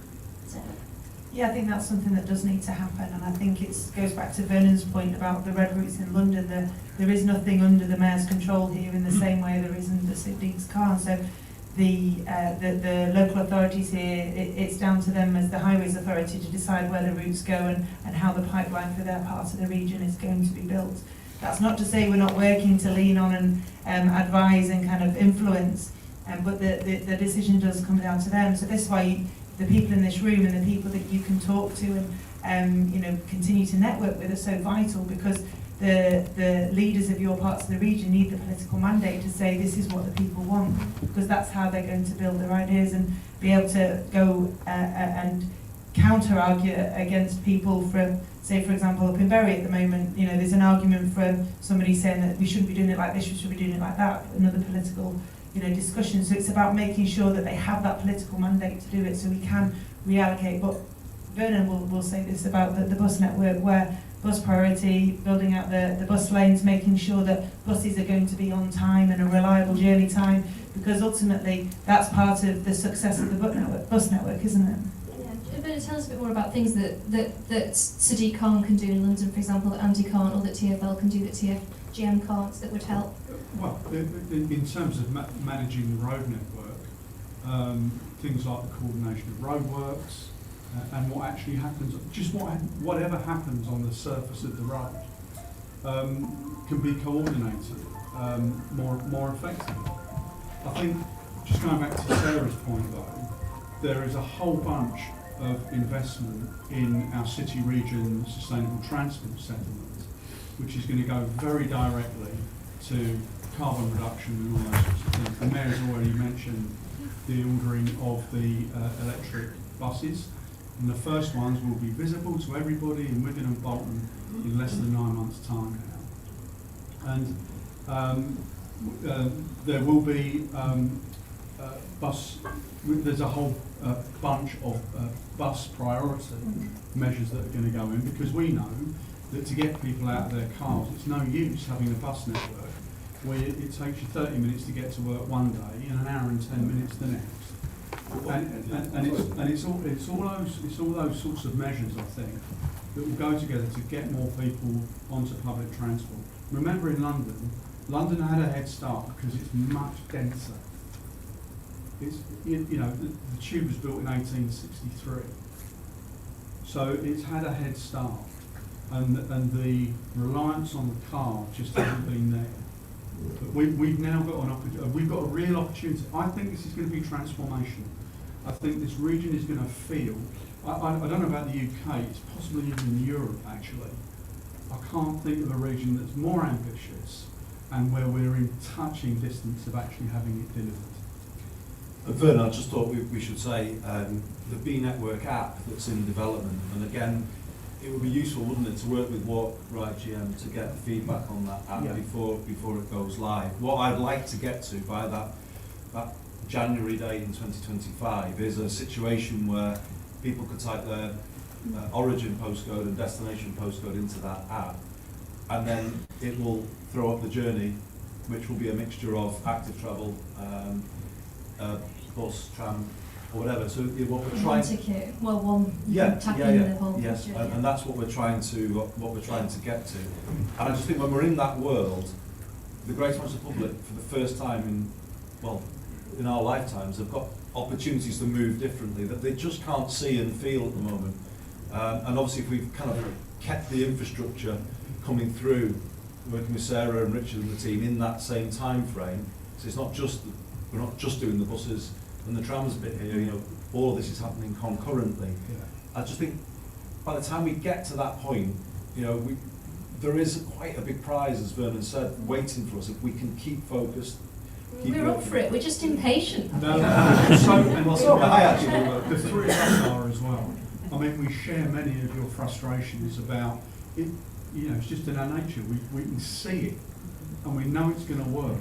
Yeah, I think that's something that does need to happen, and I think it goes back to Vernon's point about the red routes in London. There is nothing under the mayor's control here in the same way there is under Siddique's car. So the local authorities here, it's down to them as the Highways Authority to decide where the routes go and how the pipeline for their part of the region is going to be built. That's not to say we're not working to lean on and advise and kind of influence, but the decision does come down to them. So that's why the people in this room and the people that you can talk to and you know, continue to network with are so vital, because the leaders of your parts of the region need the political mandate to say this is what the people want, because that's how they're going to build their ideas and be able to go and counter-argue against people from, say, for example, up in Bury at the moment, you know, there's an argument from somebody saying that we shouldn't be doing it like this, we should be doing it like that, another political, you know, discussion. So it's about making sure that they have that political mandate to do it, so we can reallocate. But Vernon will say this about the bus network, where bus priority, building out the bus lanes, making sure that buses are going to be on time and a reliable journey time, because ultimately that's part of the success of the bus network, isn't it? Yeah, going to tell us a bit more about things that Sadiq Khan can do in London, for example, that Andy can't, or that TfL can do that TFGM can't, that would help? Well, in terms of managing the road network, things like the coordination of roadworks and what actually happens, just whatever happens on the surface of the road can be coordinated more effectively. I think, just going back to Sarah's point though, there is a whole bunch of investment in our city region sustainable transport settlement, which is going to go very directly to carbon reduction and all those sorts of things. The Mayor's already mentioned the ordering of the electric buses, and the first ones will be visible to everybody in Wigan and Bolton in less than 9 months' time now. And there will be there's a whole bunch of bus priority measures that are going to go in, because we know that to get people out of their cars, it's no use having a bus network where it takes you 30 minutes to get to work one day and an hour and 10 minutes the next. And it's all those sorts of measures, I think, that will go together to get more people onto public transport. Remember, in London had a head start because it's much denser. It's, you know, the tube was built in 1863, so it's had a head start, and the reliance on the car just hasn't been there. But we've now got we've got a real opportunity. I think this is going to be transformational. I think this region is going to feel. I don't know about the UK. It's possibly even in Europe actually. I can't think of a region that's more ambitious and where we're in touching distance of actually having it delivered. Vernon, I just thought we should say the B Network app that's in development, and again, it would be useful, wouldn't it, to work with Walk Ride GM to get feedback on that app before it goes live. What I'd like to get to by that January date in 2025 is a situation where people could type their origin postcode and destination postcode into that app, and then it will throw up the journey, which will be a mixture of active travel, bus, tram, or whatever. So what we're trying ticket, well, one the whole yes, and that's what we're trying to get to. And I just think when we're in that world, the Greater Manchester public, for the first time in our lifetimes, have got opportunities to move differently that they just can't see and feel at the moment. And obviously, if we've kind of kept the infrastructure coming through, working with Sarah and Richard and the team in that same time frame, so it's not just we're not just doing the buses and the trams bit here. You know, all of this is happening concurrently. I just think by the time we get to that point, you know, there is quite a big prize, as Vernon said, waiting for us if we can keep focused. We're up for it. We're just impatient. No, the three of us are as well. I mean, we share many of your frustrations about it. You know, it's just in our nature. We can see it, and we know it's going to work,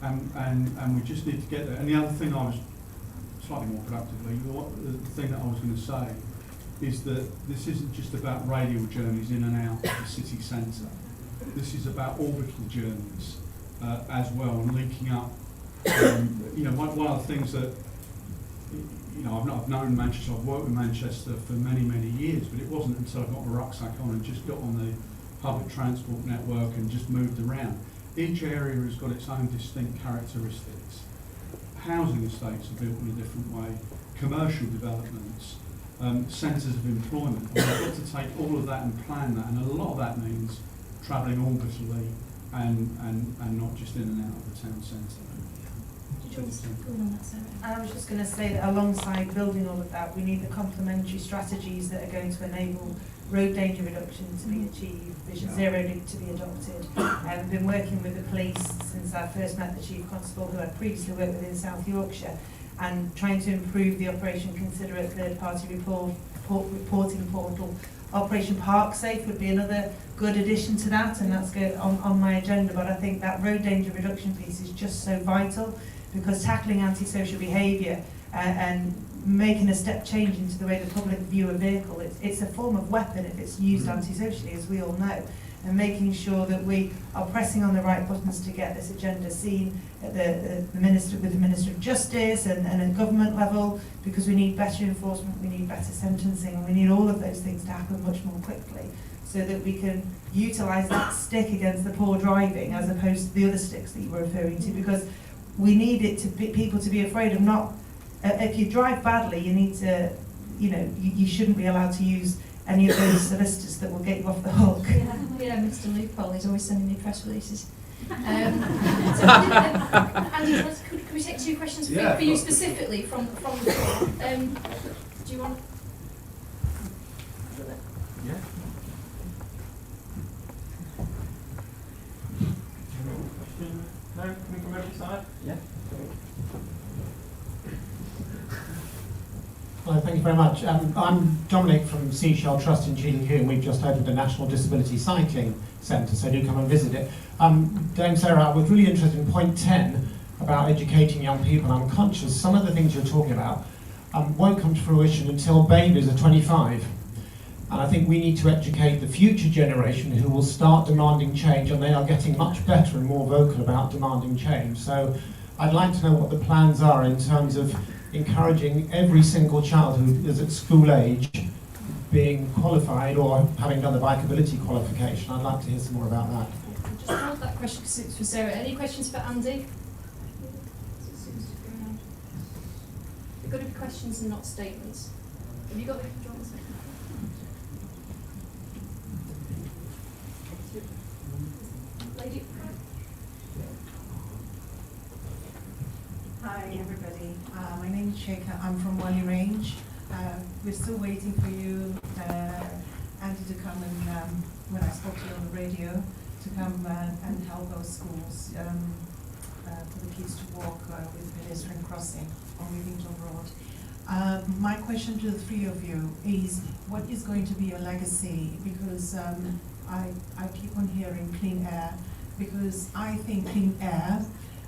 and we just need to get there. And the other thing I was slightly more productively, the thing that I was going to say is that this isn't just about radial journeys in and out of the city centre. This is about orbital journeys as well, and linking up. You know, one of the things that, you know, I've known Manchester, I've worked with Manchester for many, many years, but it wasn't until I got my rucksack on and just got on the public transport network and just moved around. Each area has got its own distinct characteristics. Housing estates are built in a different way, commercial developments, centres of employment. And we've got to take all of that and plan that, and a lot of that means travelling orbitally and not just in and out of the town centre. I was just going to say that alongside building all of that, we need the complementary strategies that are going to enable road danger reduction to be achieved, Vision Zero to be adopted. I've been working with the police since I first met the Chief Constable, who I previously worked with in South Yorkshire, and trying to improve the Operation Considerate third-party reporting portal. Operation Park Safe would be another good addition to that, and that's good on my agenda. But I think that road danger reduction piece is just so vital, because tackling antisocial behaviour and making a step change into the way the public view a vehicle, it's a form of weapon if it's used antisocially, as we all know. and making sure that we are pressing on the right buttons to get this agenda seen at the Minister, with the Minister of Justice and at government level, because we need better enforcement, we need better sentencing, and we need all of those things to happen much more quickly, so that we can utilise that stick against the poor driving as opposed to the other sticks that you were referring to, because we need it to be, people to be afraid of not, if you drive badly, you need to, you know, you shouldn't be allowed to use any of those solicitors that will get you off the hook. Yeah, Mr. Loophole is always sending me press releases. So, Andy, could we take 2 questions for you specifically from the floor? Do you want? Yeah. No, coming from every side? Yeah. Well, thank you very much. I'm Dominic from Seashell Trust in G&Q, and we've just opened a National Disability Cycling Centre, so do come and visit it. Dame Sarah, I was really interested in point 10 about educating young people. I'm conscious some of the things you're talking about won't come to fruition until babies are 25. And I think we need to educate the future generation who will start demanding change, and they are getting much better and more vocal about demanding change. So I'd like to know what the plans are in terms of encouraging every single child who is at school age being qualified or having done the bikeability qualification. I'd like to hear some more about that. Just hold that question because it's for Sarah. Any questions for Andy? They've got to be questions and not statements. Have you got the lady? Hi everybody, my name is Sheikha, I'm from Wally Range. We're still waiting for you, Andy, to come and, when I spoke to you on the radio, to come and help those schools for the kids to walk with pedestrian crossing on Withington Road. My question to the 3 of you is, what is going to be your legacy? Because I keep on hearing clean air, because I think clean air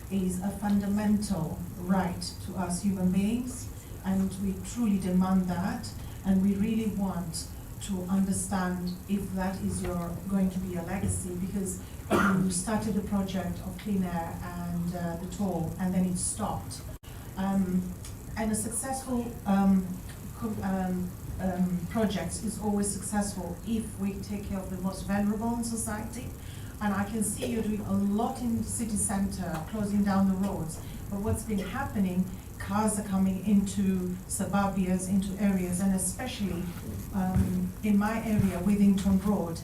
is a fundamental right to us human beings, and we truly demand that, and we really want to understand if that is going to be your legacy, because you started the project of clean air and the toll, and then it stopped. And a successful project is always successful if we take care of the most vulnerable in society. And I can see you're doing a lot in the city centre, closing down the roads. But what's been happening, cars are coming into suburbias, into areas, and especially in my area, Withington Road.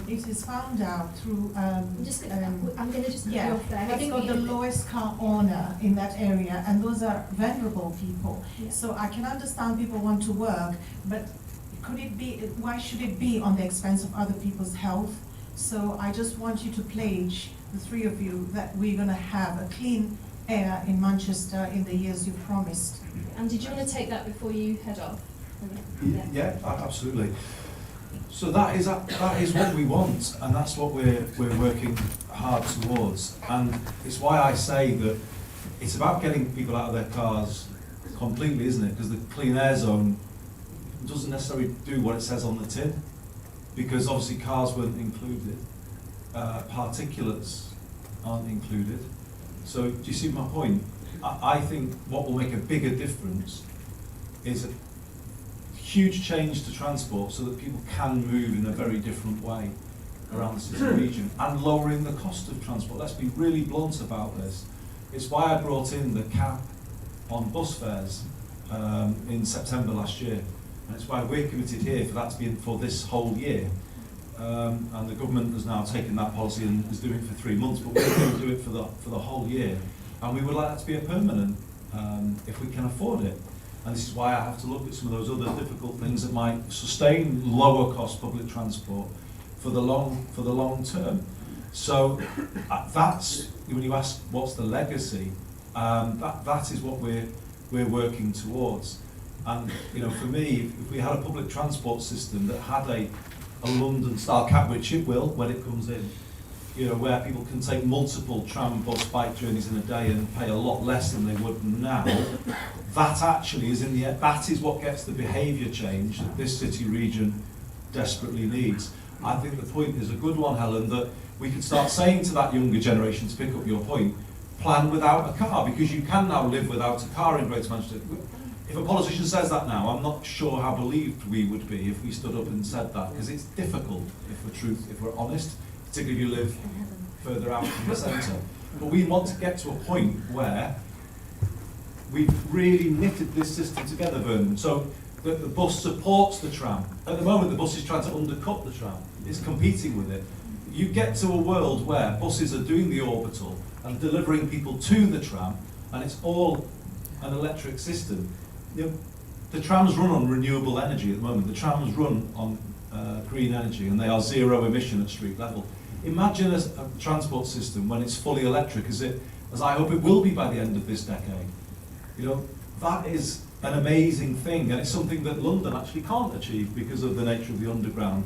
It is found out through... I'm going to just put you off there. It's got the lowest car owner in that area, and those are vulnerable people. Yeah. So I can understand people want to work, but could it be, why should it be on the expense of other people's health? So I just want you to pledge, the 3 of you, that we're going to have a clean air in Manchester in the years you've promised. And did you want to take that before you head off? Yeah, absolutely. So that is what we want, and that's what we're working hard towards. And it's why I say that it's about getting people out of their cars completely, isn't it? Because the clean air zone doesn't necessarily do what it says on the tin, because obviously cars weren't included, particulates aren't included. So do you see my point? I think what will make a bigger difference is a huge change to transport so that people can move in a very different way around the city region, and lowering the cost of transport. Let's be really blunt about this. It's why I brought in the cap on bus fares in September last year. And it's why we're committed here for that to be for this whole year. And the government has now taken that policy and is doing it for 3 months, but we're going to do it for the whole year. And we would like that to be a permanent, if we can afford it. And this is why I have to look at some of those other difficult things that might sustain lower cost public transport for the long term. So that's, when you ask what's the legacy, that is what we're working towards. And you know, for me, if we had a public transport system that had a London-style cap, which it will when it comes in, you know, where people can take multiple tram, bus, bike journeys in a day and pay a lot less than they would now, that actually is that is what gets the behaviour change that this city region desperately needs. I think the point is a good one, Helen, that we could start saying to that younger generation, to pick up your point, plan without a car, because you can now live without a car in Greater Manchester. If a politician says that now, I'm not sure how believed we would be if we stood up and said that, because it's difficult, if we're honest, particularly if you live further out from the centre. But we want to get to a point where we've really knitted this system together, Vernon, so that the bus supports the tram. At the moment, the bus is trying to undercut the tram. It's competing with it. You get to a world where buses are doing the orbital and delivering people to the tram, and it's all an electric system. You know, the trams run on renewable energy at the moment. The trams run on green energy, and they are zero emission at street level. Imagine a transport system when it's fully electric, as I hope it will be by the end of this decade. You know, that is an amazing thing, and it's something that London actually can't achieve because of the nature of the underground.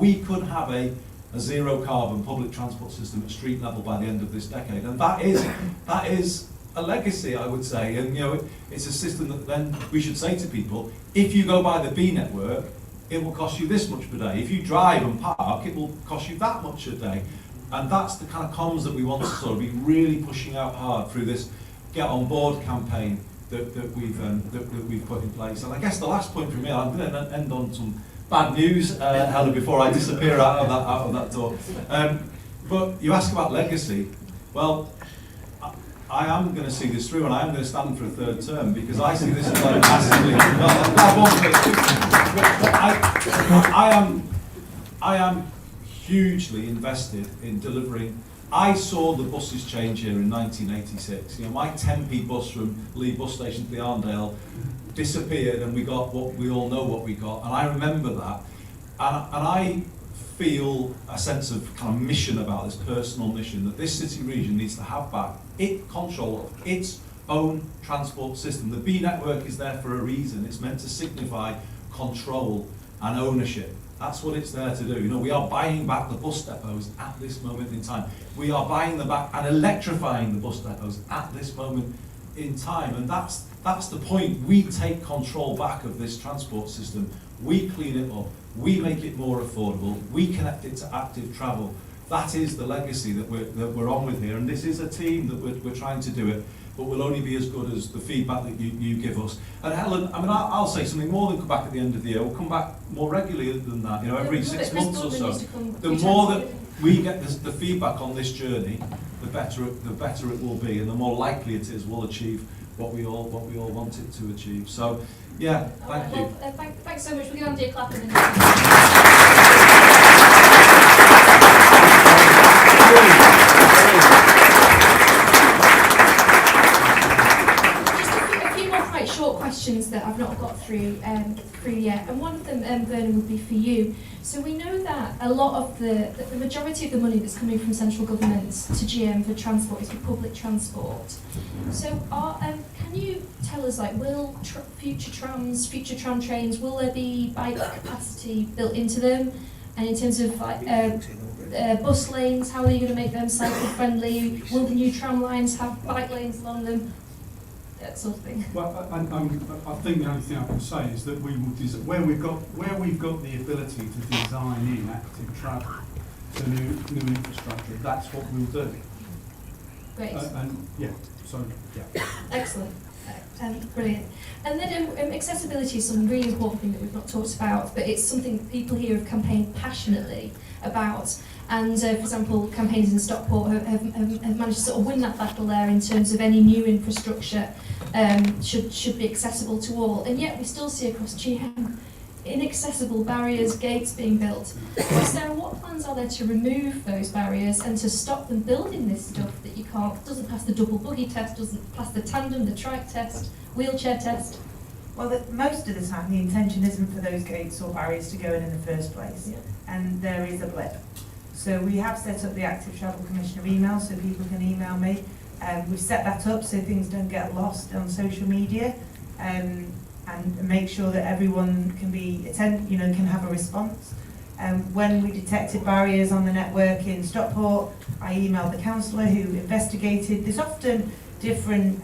We could have a zero carbon public transport system at street level by the end of this decade, and that is a legacy, I would say. And you know, it's a system that then we should say to people, if you go by the B network, it will cost you this much per day. If you drive and park, it will cost you that much a day. And that's the kind of comms that we want to sort of be really pushing out hard through this Get On Board campaign that we've put in place. And I guess the last point for me, I'm going to end on some bad news, Helen, before I disappear out of that door. But you ask about legacy. Well, I am going to see this through, and I am going to stand for a third term, because I see this as like massively. I am hugely invested in delivering. I saw the buses change here in 1986. You know, my 10p bus from Lee bus station to the Arndale disappeared, and we got what we all know what we got, and I remember that, and I feel a sense of kind of mission about this, personal mission, that this city region needs to have back control of its own transport system. The B network is there for a reason. It's meant to signify control and ownership. That's what it's there to do. You know, we are buying back the bus depots at this moment in time. We are buying them back and electrifying the bus depots at this moment in time, and that's the point. We take control back of this transport system. We clean it up. We make it more affordable. We connect it to active travel. That is the legacy that we're on with here. And this is a team that we're trying to do it, but we'll only be as good as the feedback that you give us. And Helen, I mean, I'll say something more than come back at the end of the year. We'll come back more regularly than that, you know, every 6 months or so. The more that we get the feedback on this journey, the better it will be, and the more likely it is we'll achieve what we all want it to achieve. So, yeah, thank you. Well, thanks so much. We're going to do a clap in Just a few more quite short questions that I've not got through yet, and one of them, Vernon, would be for you. So we know that a lot of the majority of the money that's coming from central government to GM for transport is for public transport. So can you tell us, like, will future tram trains, will there be bike capacity built into them? And in terms of bus lanes, how are you going to make them cycle friendly? Will the new tram lines have bike lanes along them? That sort of thing. Well, I think the only thing I can say is that we will where we've got the ability to design in active travel to new infrastructure. That's what we'll do. Great. And yeah, so yeah. Excellent. Brilliant. And then accessibility is some really important thing that we've not talked about, but it's something people here have campaigned passionately about. And for example, campaigners in Stockport have managed to sort of win that battle there in terms of any new infrastructure should be accessible to all. And yet we still see across GM inaccessible barriers, gates being built. Sarah, what plans are there to remove those barriers and to stop them building this stuff that doesn't pass the double buggy test, doesn't pass the tandem, the trike test, wheelchair test? Well, most of the time the intention isn't for those gates or barriers to go in the first place, and there is a blip. So we have set up the Active Travel Commissioner email so people can email me. We've set that up so things don't get lost on social media, and make sure that everyone can have a response. When we detected barriers on the network in Stockport, I emailed the councillor who investigated. There's often different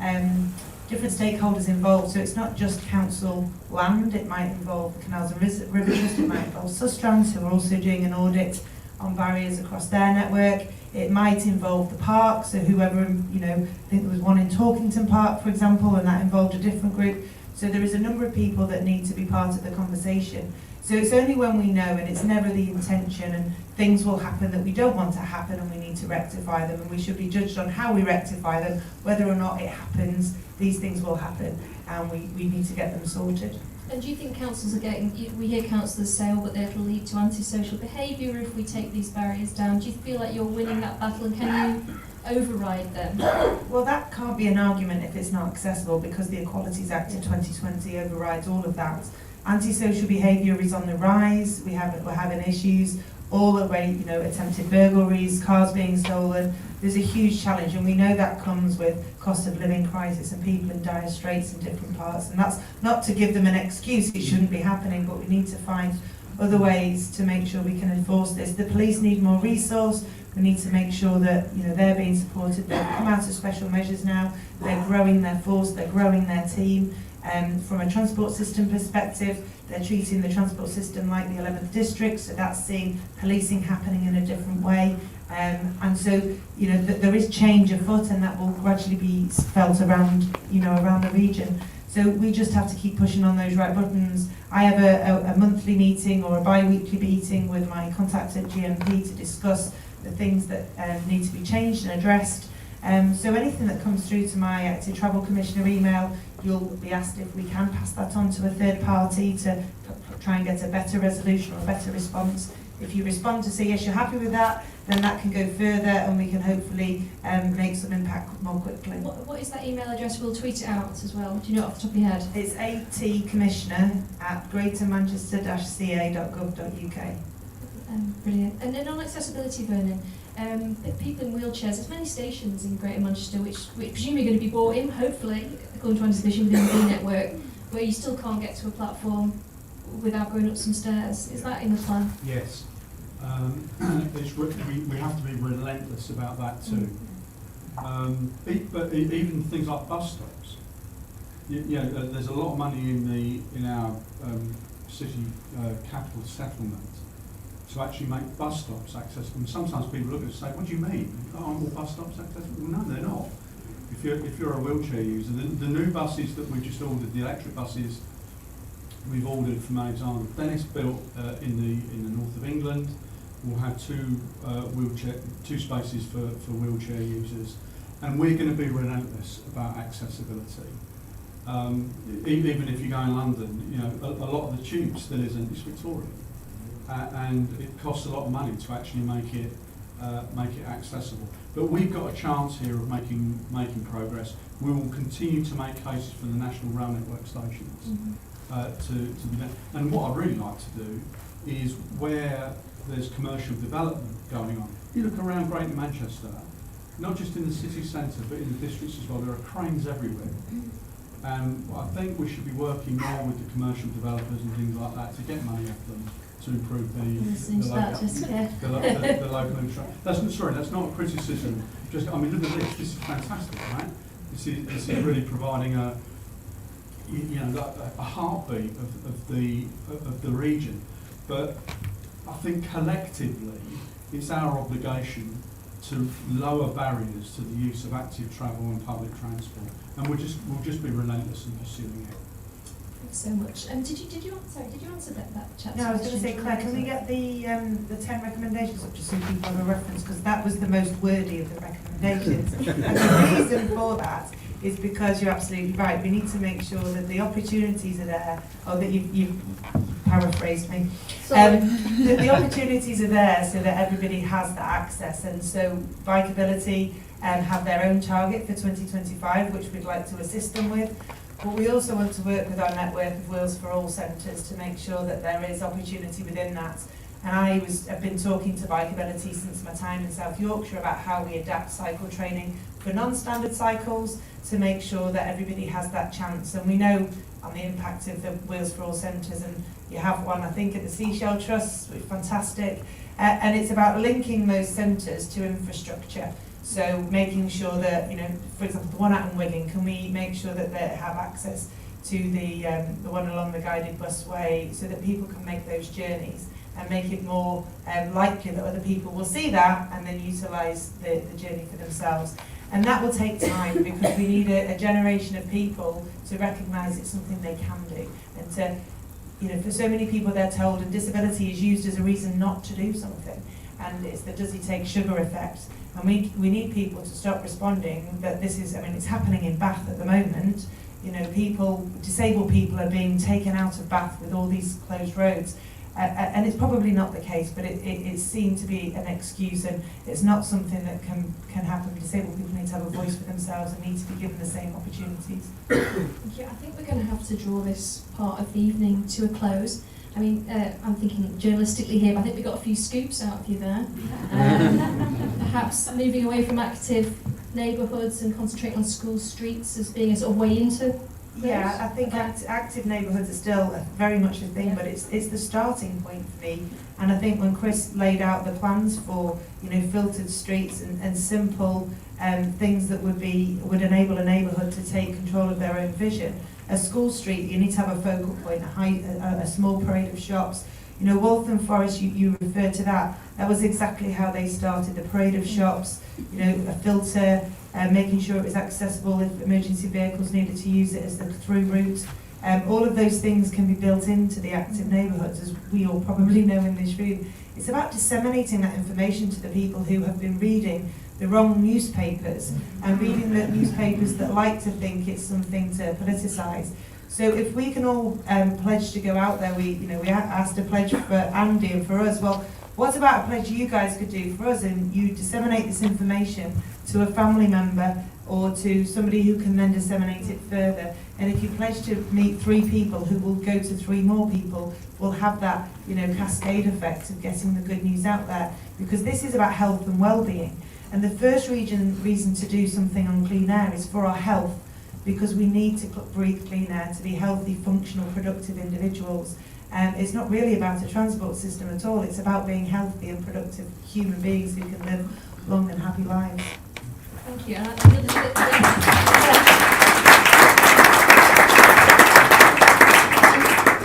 different stakeholders involved. So it's not just council land, it might involve the Canals and River Trust, it might involve Sustrans, who are also doing an audit on barriers across their network. It might involve the park, so whoever, you know, I think there was one in Torkington Park, for example, and that involved a different group. So there is a number of people that need to be part of the conversation. So it's only when we know, and it's never the intention, and things will happen that we don't want to happen, and we need to rectify them, and we should be judged on how we rectify them, whether or not it happens. These things will happen, and we need to get them sorted. And do you think councils are getting, we hear councillors say, oh, but it'll lead to antisocial behaviour if we take these barriers down. Do you feel like you're winning that battle, and can you override them? Well, that can't be an argument if it's not accessible, because the Equalities Act in 2020 overrides all of that. Antisocial behaviour is on the rise. We're having issues all the way, you know, attempted burglaries, cars being stolen. There's a huge challenge, and we know that comes with cost of living crisis and people in dire straits in different parts. And that's not to give them an excuse, it shouldn't be happening, but we need to find other ways to make sure we can enforce this. The police need more resource. We need to make sure that, you know, they're being supported. They've come out of special measures now. They're growing their force. They're growing their team. From a transport system perspective, they're treating the transport system like the 11th district, so that's seeing policing happening in a different way. And so, you know, there is change afoot, and that will gradually be felt around, you know, around the region. So we just have to keep pushing on those right buttons. I have a monthly meeting or a bi-weekly meeting with my contact at GMP to discuss the things that need to be changed and addressed. So anything that comes through to my Active Travel Commissioner email, you'll be asked if we can pass that on to a third party to try and get a better resolution or a better response. If you respond to say yes, you're happy with that, then that can go further, and we can hopefully make some impact more quickly. What is that email address? We'll tweet it out as well. Do you know off the top of your head? It's atcommissioner@greatermanchester-ca.gov.uk. Brilliant. And then on accessibility, Vernon, people in wheelchairs, there's many stations in Greater Manchester which presumably are going to be brought in, hopefully, according to Andy's vision, within the B network, where you still can't get to a platform without going up some stairs. Is that in the plan? Yes. We have to be relentless about that too. But even things like bus stops. There's a lot of money in our city capital settlement to actually make bus stops accessible. And sometimes people look at it and say, "What do you mean? Aren't all bus stops accessible?" Well, no, they're not. If you're a wheelchair user, the new buses that we just ordered, the electric buses we've ordered from Alexander Dennis built in the north of England, will have two spaces for wheelchair users, and we're going to be relentless about accessibility. Even if you go in London, you know, a lot of the tube still isn't. It's Victoria, and it costs a lot of money to actually make it accessible. But we've got a chance here of making progress. We will continue to make cases for the National Rail Network stations to be done. And what I'd really like to do is where there's commercial development going on. You look around Greater Manchester, not just in the city centre, but in the districts as well, there are cranes everywhere. And I think we should be working more with the commercial developers and things like that to get money off them to improve the local infrastructure. That's not a criticism. Just, I mean, look at this. This is fantastic, right? This is really providing a heartbeat of the region. But I think collectively, it's our obligation to lower barriers to the use of active travel and public transport, and we'll just be relentless in pursuing it. Thanks so much. Did you answer that chat? No, I was going to say, Claire, can we get the 10 recommendations up just so people have a reference, because that was the most wordy of the recommendations. And the reason for that is because you're absolutely right. We need to make sure that the opportunities are there, or that you've paraphrased me. The opportunities are there so that everybody has that access, and so Bikeability have their own target for 2025, which we'd like to assist them with. But we also want to work with our network of Wheels for All centres to make sure that there is opportunity within that. And I've been talking to Bikeability since my time in South Yorkshire about how we adapt cycle training for non-standard cycles to make sure that everybody has that chance. And we know on the impact of the Wheels for All centres, and you have one, I think, at the Seashell Trust, which is fantastic. And it's about linking those centres to infrastructure. So making sure that, you know, for example, the one out in Wigan, can we make sure that they have access to the one along the guided busway so that people can make those journeys and make it more likely that other people will see that and then utilise the journey for themselves. And that will take time because we need a generation of people to recognise it's something they can do. And to, you know, for so many people they're told, and disability is used as a reason not to do something. And it's the does he take sugar effect. And we need people to stop responding that this is, I mean, it's happening in Bath at the moment. You know, people, disabled people are being taken out of Bath with all these closed roads. And it's probably not the case, but it's seen to be an excuse, and it's not something that can happen. Disabled people need to have a voice for themselves and need to be given the same opportunities. Yeah, I think we're going to have to draw this part of the evening to a close. I mean, I'm thinking journalistically here, but I think we got a few scoops out of you there. Perhaps moving away from active neighbourhoods and concentrating on school streets as being a sort of way into. Yeah, I think active neighbourhoods are still very much a thing, but it's the starting point for me. And I think when Chris laid out the plans for, you know, filtered streets and simple things that would enable a neighbourhood to take control of their own vision. A school street, you need to have a focal point, a small parade of shops. You know, Waltham Forest, you refer to that. That was exactly how they started, the parade of shops, you know, a filter, making sure it was accessible if emergency vehicles needed to use it as the through route. All of those things can be built into the active neighbourhoods, as we all probably know in this room. It's about disseminating that information to the people who have been reading the wrong newspapers and reading the newspapers that like to think it's something to politicise. So if we can all pledge to go out there, we asked a pledge for Andy and for us. Well, what about a pledge you guys could do for us, and you disseminate this information to a family member or to somebody who can then disseminate it further. And if you pledge to meet 3 people who will go to 3 more people, we'll have that, you know, cascade effect of getting the good news out there. Because this is about health and well-being. And the first reason to do something on clean air is for our health, because we need to breathe clean air to be healthy, functional, productive individuals. It's not really about a transport system at all. It's about being healthy and productive human beings who can live long and happy lives. Thank you.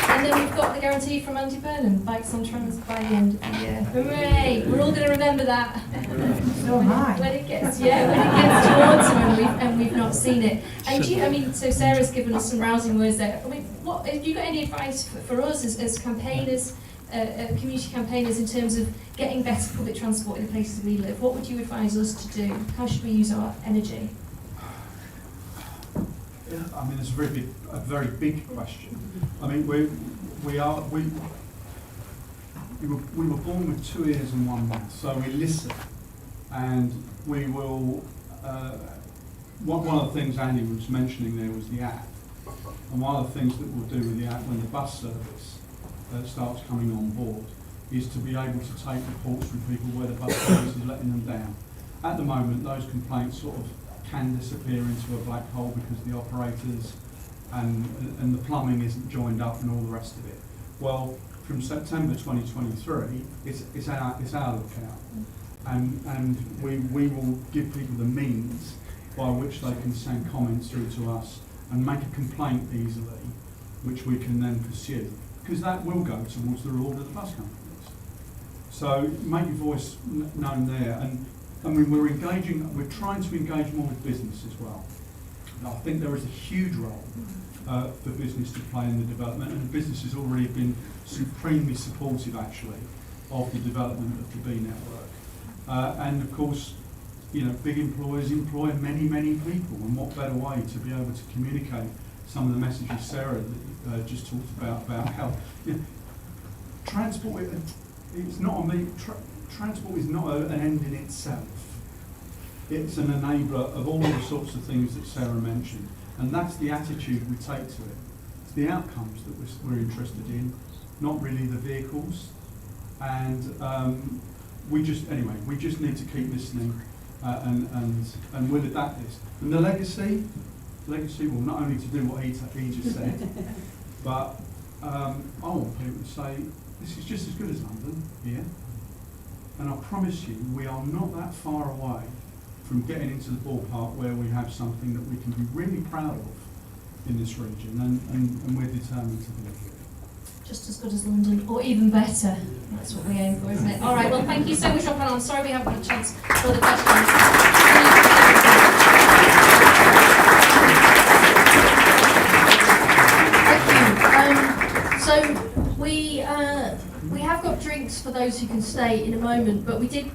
And then we've got the guarantee from Andy Burnham, bikes on trams by the end of the year. Hooray! We're all going to remember that. So high. When it gets towards them and we've not seen it. And so Sarah's given us some rousing words there. I mean, what have you got any advice for us as campaigners, community campaigners, in terms of getting better public transport in the places we live? What would you advise us to do? How should we use our energy? Yeah, I mean, it's a very big question. I mean, we were born with 2 ears and 1 mouth, so we listen, and we will. One of the things Andy was mentioning there was the app, and one of the things that we'll do with the app when the bus service starts coming on board is to be able to take reports from people where the bus service is letting them down. At the moment, those complaints sort of can disappear into a black hole because the operators and the plumbing isn't joined up and all the rest of it. Well, from September 2023, it's our lookout, and we will give people the means by which they can send comments through to us and make a complaint easily, which we can then pursue, because that will go towards the reward of the bus companies. So make your voice known there, and I mean, we're trying to engage more with business as well. I think there is a huge role for business to play in the development, and business has already been supremely supportive, actually, of the development of the B network. And of course, you know, big employers employ many, many people, and what better way to be able to communicate some of the messages Sarah just talked about health. You know, transport, it's not transport is not an end in itself. It's an enabler of all the sorts of things that Sarah mentioned, and that's the attitude we take to it. It's the outcomes that we're interested in, not really the vehicles. And we just need to keep listening and we'll adapt this. And the legacy will not only to do what he just said, but I want people to say this is just as good as London here. And I promise you, we are not that far away from getting into the ballpark where we have something that we can be really proud of in this region, and we're determined to deliver it. Just as good as London, or even better. That's what we aim for, isn't it? All right, well, thank you so much for your panel. I'm sorry we haven't had a chance for the questions. Thank you. So we have got drinks for those who can stay in a moment, but we do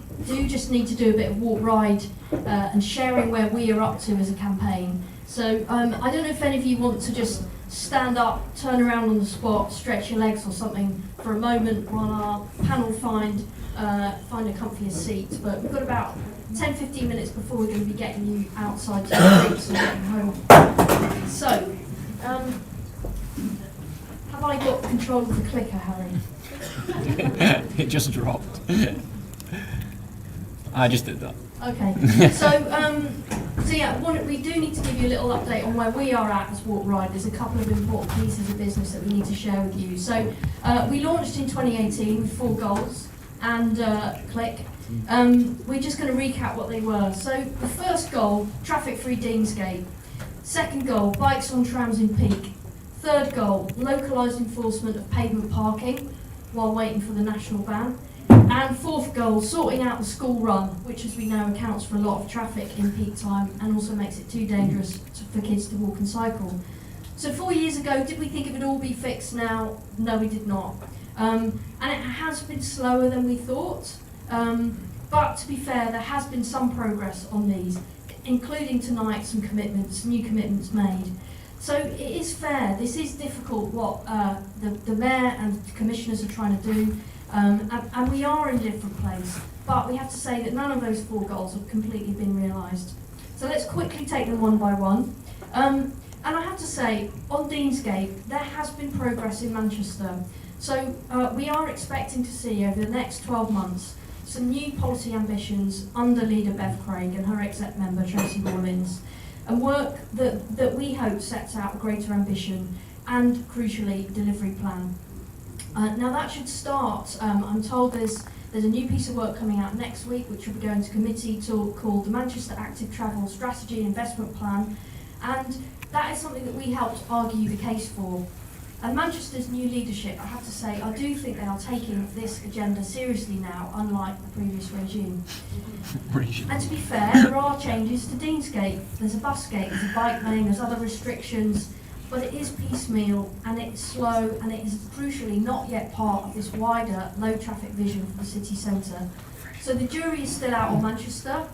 just need to do a bit of walk ride and sharing where we are up to as a campaign. So I don't know if any of you want to just stand up, turn around on the spot, stretch your legs or something for a moment while our panel find a comfier seat. But we've got about 10-15 minutes before we're going to be getting you outside to the drinks and getting home. So, have I got control of the clicker, Harry? It just dropped. I just did that. Okay. So yeah, we do need to give you a little update on where we are at as Walk Ride. There's a couple of important pieces of business that we need to share with you. So we launched in 2018 with 4 goals and click. We're just going to recap what they were. So the first goal, traffic-free Deansgate. Second goal, bikes on trams in peak. Third goal, localised enforcement of pavement parking while waiting for the national ban. And fourth goal, sorting out the school run, which as we know accounts for a lot of traffic in peak time and also makes it too dangerous for kids to walk and cycle. So 4 years ago, did we think it would all be fixed now? No, we did not. And it has been slower than we thought. But to be fair, there has been some progress on these, including tonight some commitments, new commitments made. So it is fair. This is difficult what the Mayor and the Commissioners are trying to do. And we are in a different place, but we have to say that none of those 4 goals have completely been realised. So let's quickly take them one by one. And I have to say, on Deansgate, there has been progress in Manchester. So we are expecting to see over the next 12 months some new policy ambitions under leader Bev Craig and her exec member Tracy Rawlins, and work that we hope sets out a greater ambition and, crucially, delivery plan. Now that should start, I'm told there's a new piece of work coming out next week which will be going to committee called the Manchester Active Travel Strategy and Investment Plan, and that is something that we helped argue the case for. And Manchester's new leadership, I have to say, I do think they are taking this agenda seriously now, unlike the previous regime. And to be fair, there are changes to Deansgate. There's a bus gate, there's a bike lane, there's other restrictions, but it is piecemeal and it is slow and it is crucially not yet part of this wider low traffic vision for the city centre. So the jury is still out on Manchester,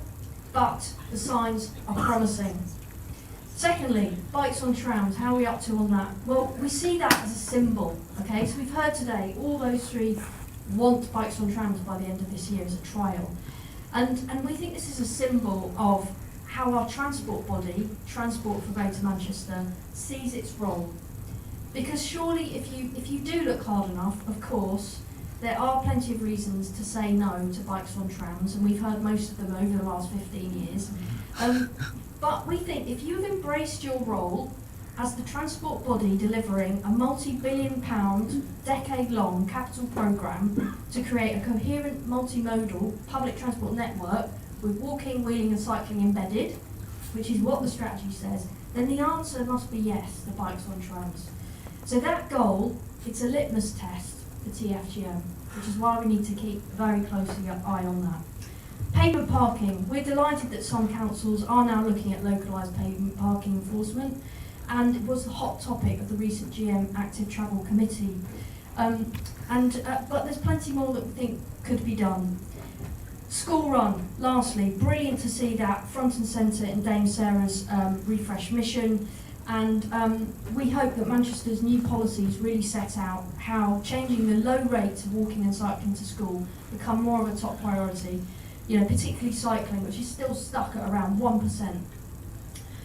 but the signs are promising. Secondly, bikes on trams, how are we up to on that? Well, we see that as a symbol, okay? So we've heard today, all those 3 want bikes on trams by the end of this year as a trial. And we think this is a symbol of how our transport body, Transport for Greater Manchester, sees its role. Because surely if you do look hard enough, of course, there are plenty of reasons to say no to bikes on trams, and we've heard most of them over the last 15 years. But we think if you've embraced your role as the transport body delivering a multi-billion-pound, decade-long capital programme to create a coherent multimodal public transport network with walking, wheeling and cycling embedded, which is what the strategy says, then the answer must be yes, the bikes on trams. So that goal, it's a litmus test for TFGM, which is why we need to keep very closely an eye on that. Pavement parking. We're delighted that some councils are now looking at localised pavement parking enforcement, and it was the hot topic of the recent GM Active Travel Committee. But there's plenty more that we think could be done. School run, lastly, brilliant to see that front and centre in Dame Sarah's refresh mission, and we hope that Manchester's new policies really set out how changing the low rates of walking and cycling to school become more of a top priority, particularly cycling, which is still stuck at around 1%.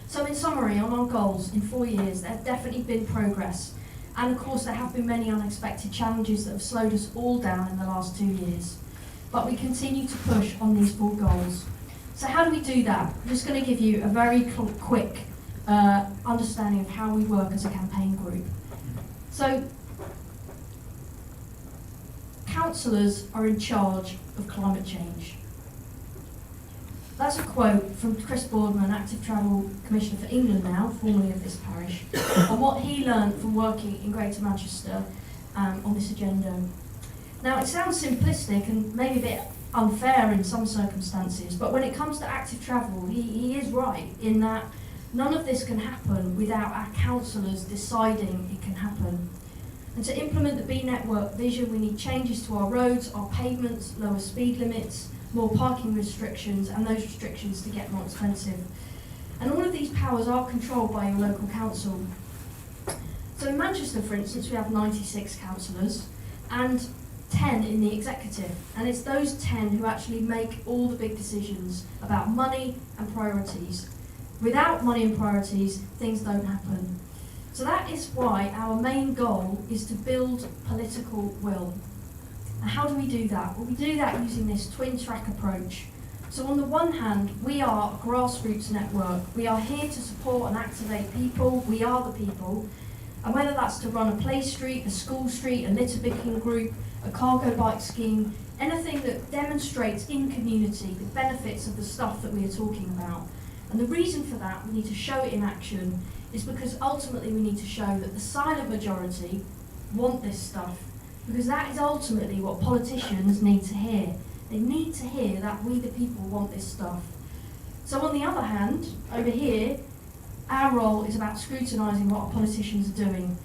So in summary, on our goals in 4 years, there have definitely been progress, and of course there have been many unexpected challenges that have slowed us all down in the last 2 years. But we continue to push on these 4 goals. So how do we do that? I'm just going to give you a very quick understanding of how we work as a campaign group. So councillors are in charge of climate change. That's a quote from Chris Boardman, Active Travel Commissioner for England now, formerly of this parish, on what he learned from working in Greater Manchester on this agenda. Now, it sounds simplistic and maybe a bit unfair in some circumstances, but when it comes to active travel, he is right in that none of this can happen without our councillors deciding it can happen. And to implement the B network vision, we need changes to our roads, our pavements, lower speed limits, more parking restrictions, and those restrictions to get more expensive. And all of these powers are controlled by your local council. So in Manchester, for instance, we have 96 councillors and 10 in the executive. And it's those 10 who actually make all the big decisions about money and priorities. Without money and priorities, things don't happen. So that is why our main goal is to build political will. And how do we do that? Well, we do that using this twin track approach. So on the one hand, we are a grassroots network. We are here to support and activate people. We are the people. And whether that's to run a play street, a school street, a litter picking group, a cargo bike scheme, anything that demonstrates in community the benefits of the stuff that we are talking about. And the reason for that, we need to show it in action, is because ultimately we need to show that the silent majority want this stuff. Because that is ultimately what politicians need to hear. They need to hear that we the people want this stuff. So on the other hand, over here, our role is about scrutinising what our politicians are doing,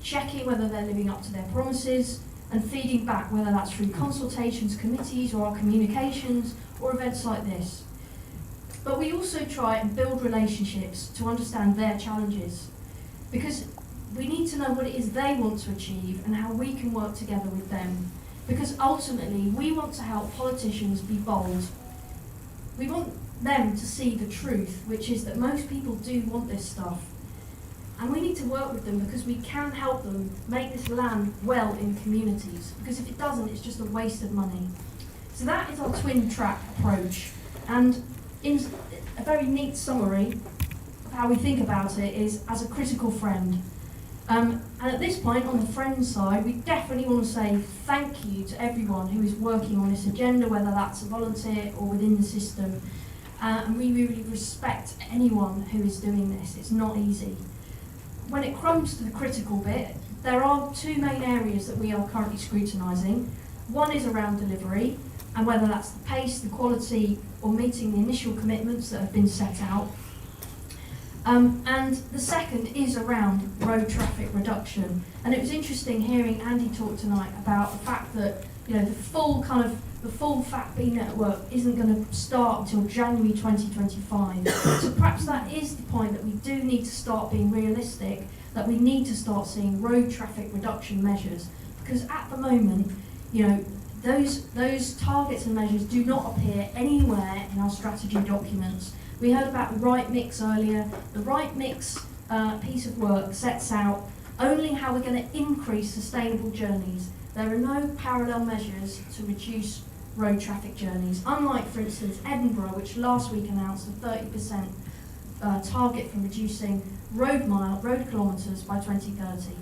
checking whether they're living up to their promises, and feeding back, whether that's through consultations, committees, or our communications, or events like this. But we also try and build relationships to understand their challenges, because we need to know what it is they want to achieve and how we can work together with them. Because ultimately, we want to help politicians be bold. We want them to see the truth, which is that most people do want this stuff. And we need to work with them because we can help them make this land well in communities. Because if it doesn't, it's just a waste of money. So that is our twin track approach. And in a very neat summary of how we think about it is as a critical friend. And at this point, on the friends side, we definitely want to say thank you to everyone who is working on this agenda, whether that's a volunteer or within the system. And we really respect anyone who is doing this. It's not easy. When it comes to the critical bit, there are two main areas that we are currently scrutinising. One is around delivery, and whether that's the pace, the quality, or meeting the initial commitments that have been set out. And the second is around road traffic reduction. And it was interesting hearing Andy talk tonight about the fact that the full fat B network isn't going to start until January 2025. So perhaps that is the point that we do need to start being realistic, that we need to start seeing road traffic reduction measures. Because at the moment, those targets and measures do not appear anywhere in our strategy documents. We heard about the right mix earlier. The right mix piece of work sets out only how we're going to increase sustainable journeys. There are no parallel measures to reduce road traffic journeys, unlike, for instance, Edinburgh, which last week announced a 30% target for reducing road kilometres by 2030.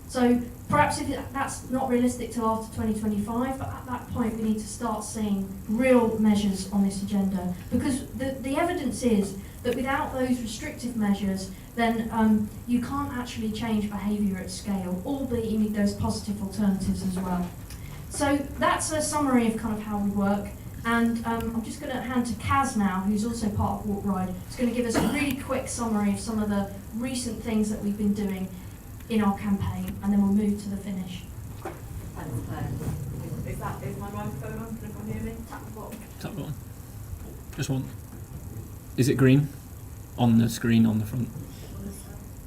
So perhaps that's not realistic till after 2025, but at that point we need to start seeing real measures on this agenda, because the evidence is that without those restrictive measures, then you can't actually change behaviour at scale, albeit you need those positive alternatives as well. So that's a summary of kind of how we work, and I'm just going to hand to Kaz now, who's also part of Walk Ride. He's going to give us a really quick summary of some of the recent things that we've been doing in our campaign, and then we'll move to the finish. Thanks, Claire. Is my microphone on? Can everyone hear me? Tap the bottom. Tap the bottom. Just one. Is it green? On the screen on the front?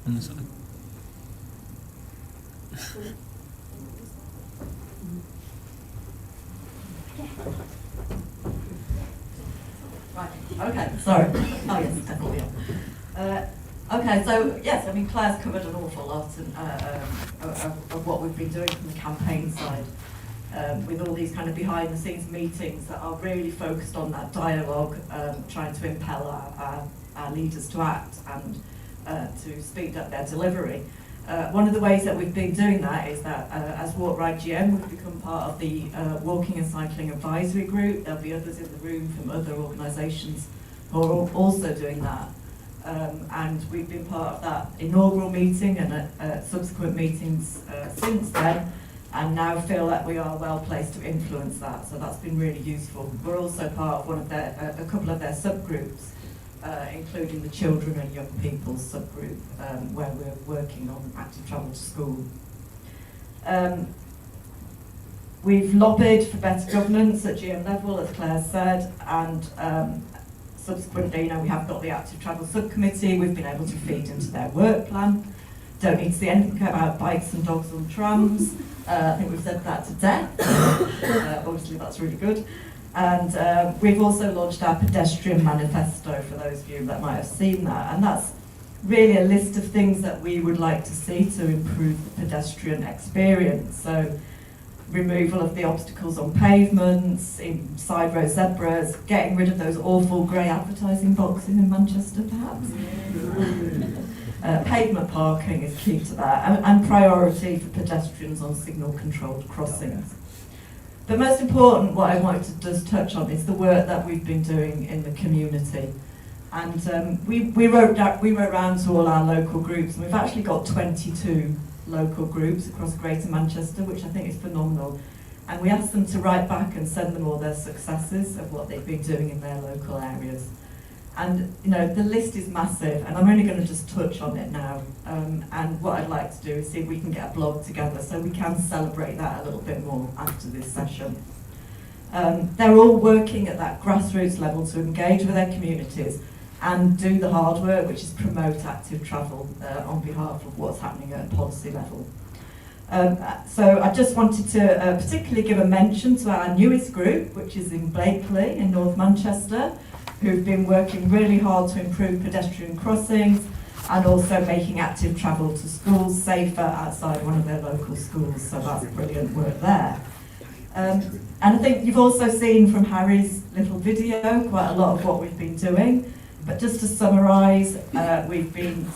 On the side. Right, okay, sorry. Oh yes, it's definitely on. Okay, so yes, I mean Claire's covered an awful lot of what we've been doing from the campaign side, with all these kind of behind the scenes meetings that are really focused on that dialogue, trying to impel our leaders to act and to speed up their delivery. One of the ways that we've been doing that is that as Walk Ride GM, we've become part of the Walking and Cycling Advisory Group. There'll be others in the room from other organisations who are also doing that. And we've been part of that inaugural meeting and subsequent meetings since then, and now feel that we are well placed to influence that. So that's been really useful. We're also part of one of their, a couple of their subgroups, including the children and young people subgroup, where we're working on active travel to school. We've lobbied for better governance at GM level, as Claire said, and subsequently, we have got the active travel subcommittee. We've been able to feed into their work plan. Don't need to see anything about bikes and dogs on trams. I think we've said that to death. Obviously, that's really good. And we've also launched our pedestrian manifesto, for those of you that might have seen that. And that's really a list of things that we would like to see to improve the pedestrian experience. So removal of the obstacles on pavements, in side road zebras, getting rid of those awful grey advertising boxes in Manchester, perhaps. Pavement parking is key to that, and priority for pedestrians on signal-controlled crossings. But most important, what I wanted to just touch on is the work that we've been doing in the community. And we wrote round to all our local groups, and we've actually got 22 local groups across Greater Manchester, which I think is phenomenal. And we asked them to write back and send them all their successes of what they've been doing in their local areas. And the list is massive, and I'm only going to just touch on it now. And what I'd like to do is see if we can get a blog together so we can celebrate that a little bit more after this session. They're all working at that grassroots level to engage with their communities and do the hard work, which is promote active travel on behalf of what's happening at a policy level. So I just wanted to particularly give a mention to our newest group, which is in Blakely in North Manchester, who've been working really hard to improve pedestrian crossings and also making active travel to schools safer outside one of their local schools. So that's brilliant work there. And I think you've also seen from Harry's little video quite a lot of what we've been doing. But just to summarise, we've been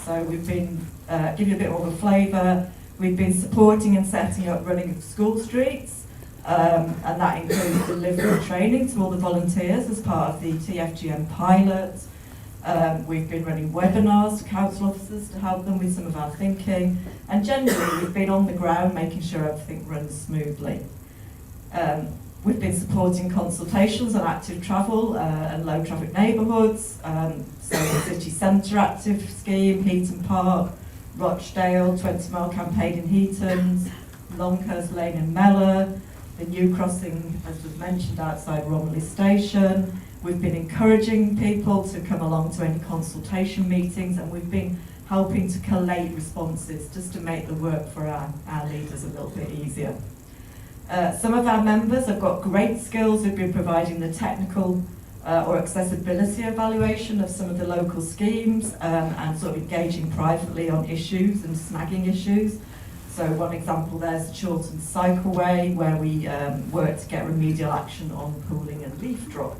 give you a bit more of a flavour. We've been supporting and setting up running of school streets, and that includes delivering training to all the volunteers as part of the TFGM pilot. We've been running webinars to council officers to help them with some of our thinking, and generally we've been on the ground making sure everything runs smoothly. We've been supporting consultations on active travel and low traffic neighbourhoods, so the city centre active scheme, Heaton Park, Rochdale, 20-mile campaign in Heaton, Longhurst Lane in Mellor, the new crossing, as was mentioned, outside Romilly Station. We've been encouraging people to come along to any consultation meetings, and we've been helping to collate responses just to make the work for our leaders a little bit easier. Some of our members have got great skills who've been providing the technical or accessibility evaluation of some of the local schemes and sort of engaging privately on issues and snagging issues. So one example there's the Chiltern Cycleway, where we work to get remedial action on pooling and leaf drop,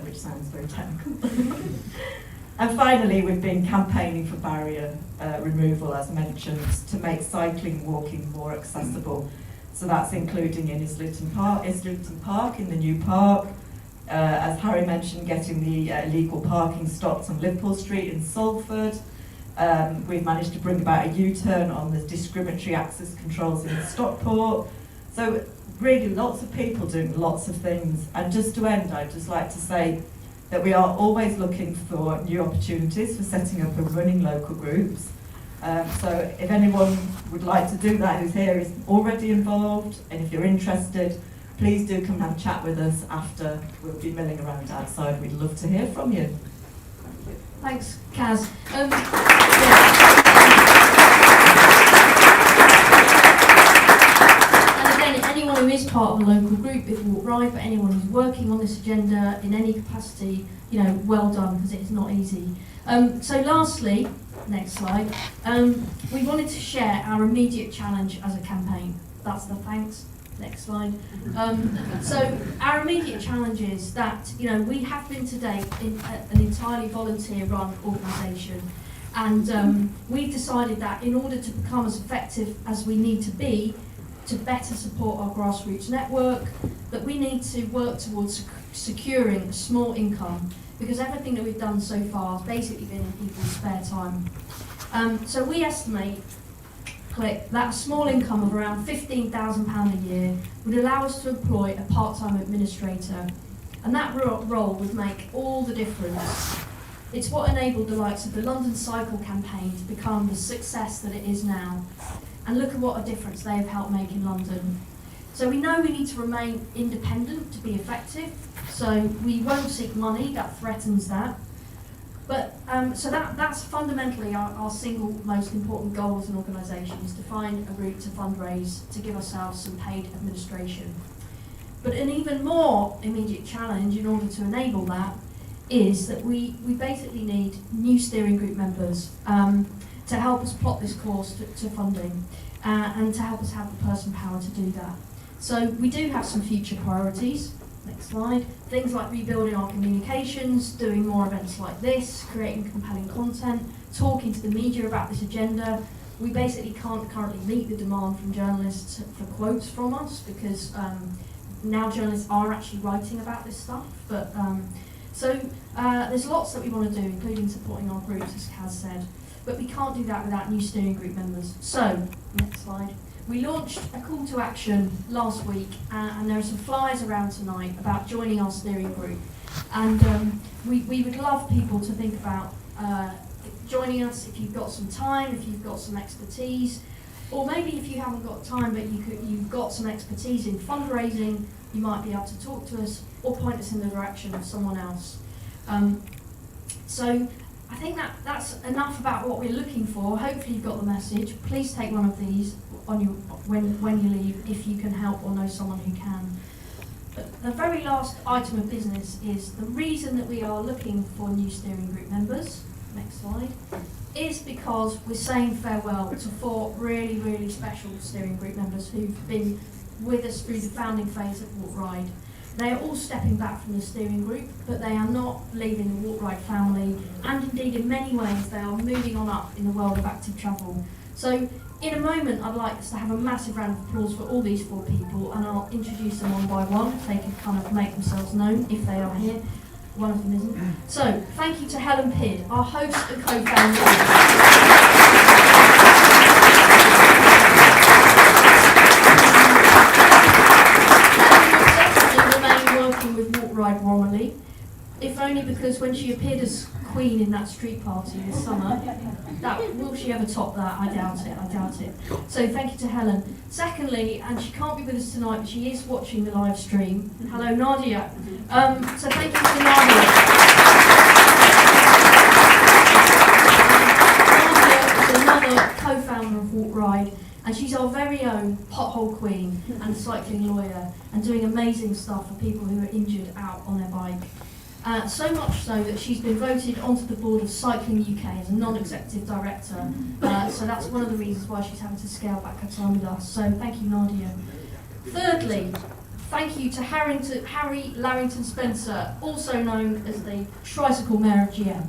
which sounds very technical. And finally, we've been campaigning for barrier removal, as mentioned, to make cycling and walking more accessible. So that's including in Islington Park in the new park. As Harry mentioned, getting the illegal parking stopped on Liverpool Street in Salford. We've managed to bring about a U-turn on the discriminatory access controls in Stockport. So really lots of people doing lots of things. And just to end, I'd just like to say that we are always looking for new opportunities for setting up and running local groups. So if anyone would like to do that who's here is already involved, and if you're interested, please do come and have a chat with us after. We'll be milling around outside. We'd love to hear from you. Thanks, Kaz. And again, anyone who is part of a local group is Walk Ride, but anyone who's working on this agenda in any capacity, well done, because it's not easy. So lastly, next slide, we wanted to share our immediate challenge as a campaign. That's the thanks. Next slide. So our immediate challenge is that, we have been to date in an entirely volunteer-run organisation. And we've decided that in order to become as effective as we need to be, to better support our grassroots network, that we need to work towards securing a small income, because everything that we've done so far has basically been in people's spare time. So we estimate that a small income of around £15,000 a year would allow us to employ a part-time administrator, and that role would make all the difference. It's what enabled the likes of the London Cycle campaign to become the success that it is now. And look at what a difference they have helped make in London. So we know we need to remain independent to be effective, so we won't seek money, that threatens that. But so that's fundamentally our single most important goal as an organisation, is to find a route to fundraise, to give ourselves some paid administration. But an even more immediate challenge in order to enable that is that we basically need new steering group members to help us plot this course to funding and to help us have the person power to do that. So we do have some future priorities. Next slide. Things like rebuilding our communications, doing more events like this, creating compelling content, talking to the media about this agenda. We basically can't currently meet the demand from journalists for quotes from us, because now journalists are actually writing about this stuff. But so there's lots that we want to do, including supporting our groups, as Kaz said. But we can't do that without new steering group members. So, next slide. We launched a call to action last week, and there are some flyers around tonight about joining our steering group. And we would love people to think about joining us if you've got some time, if you've got some expertise, or maybe if you haven't got time but you've got some expertise in fundraising, you might be able to talk to us or point us in the direction of someone else. So I think that's enough about what we're looking for. Hopefully you've got the message. Please take one of these on your when you leave, if you can help or know someone who can. But the very last item of business is the reason that we are looking for new steering group members. Next slide. Is because we're saying farewell to 4 really, really special steering group members who've been with us through the founding phase of Walk Ride. They are all stepping back from the steering group, but they are not leaving the Walk Ride family, and indeed in many ways they are moving on up in the world of active travel. So in a moment I'd like us to have a massive round of applause for all these 4 people, and I'll introduce them one by one if they can kind of make themselves known if they are here. One of them isn't. So thank you to Helen Pidd, our host and co-founder. With Walk Ride Romilly, if only because when she appeared as Queen in that street party this summer, will she ever top that? I doubt it. So thank you to Helen. Secondly, and she can't be with us tonight, but she is watching the live stream. Hello, Nadia. So thank you to Nadia. Nadia is another co-founder of Walk Ride, and she's our very own pothole queen and cycling lawyer, and doing amazing stuff for people who are injured out on their bike. So much so that she's been voted onto the board of Cycling UK as a non-executive director. So that's one of the reasons why she's having to scale back her time with us. So thank you, Nadia. Thirdly, thank you to Harry Larrington Spencer, also known as the Tricycle Mayor of GM.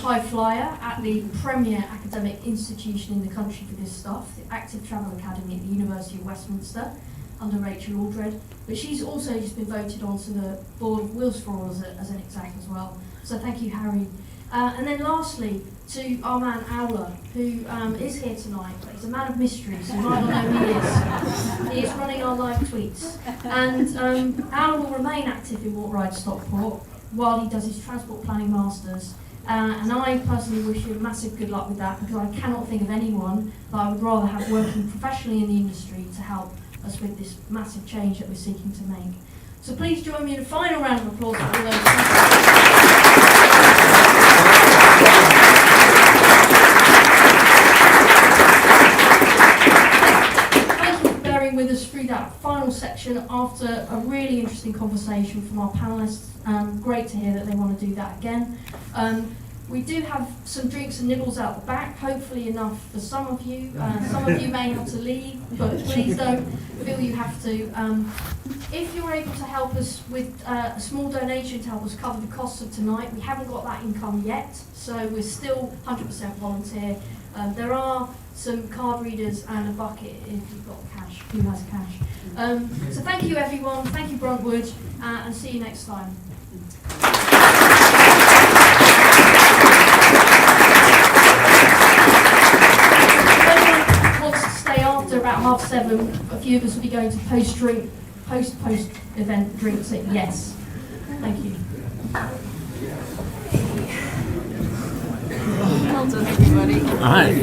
High flyer at the premier academic institution in the country for this stuff, the Active Travel Academy at the University of Westminster, under Rachel Aldred. But she's also just been voted onto the board of Wheels for All as an exec as well. So thank you, Harry. And then lastly, to our man Aula, who is here tonight, but he's a man of mystery, so you might not know who he is. He is running our live tweets. And Aula will remain active in Walk Ride Stockport while he does his Transport Planning Masters. And I personally wish you massive good luck with that, because I cannot think of anyone that I would rather have working professionally in the industry to help us with this massive change that we're seeking to make. So please join me in a final round of applause for all those people. Thank you for bearing with us through that final section after a really interesting conversation from our panellists. Great to hear that they want to do that again. We do have some drinks and nibbles out the back, hopefully enough for some of you. Some of you may have to leave, but please don't feel you have to. If you're able to help us with a small donation to help us cover the costs of tonight, we haven't got that income yet, so we're still 100% volunteer. There are some card readers and a bucket if you've got cash, who has cash. So thank you everyone, thank you Bruntwood, and see you next time. About 7:30, a few of us will be going to post-event drinks at Yes. Thank you. Well done, everybody. All right.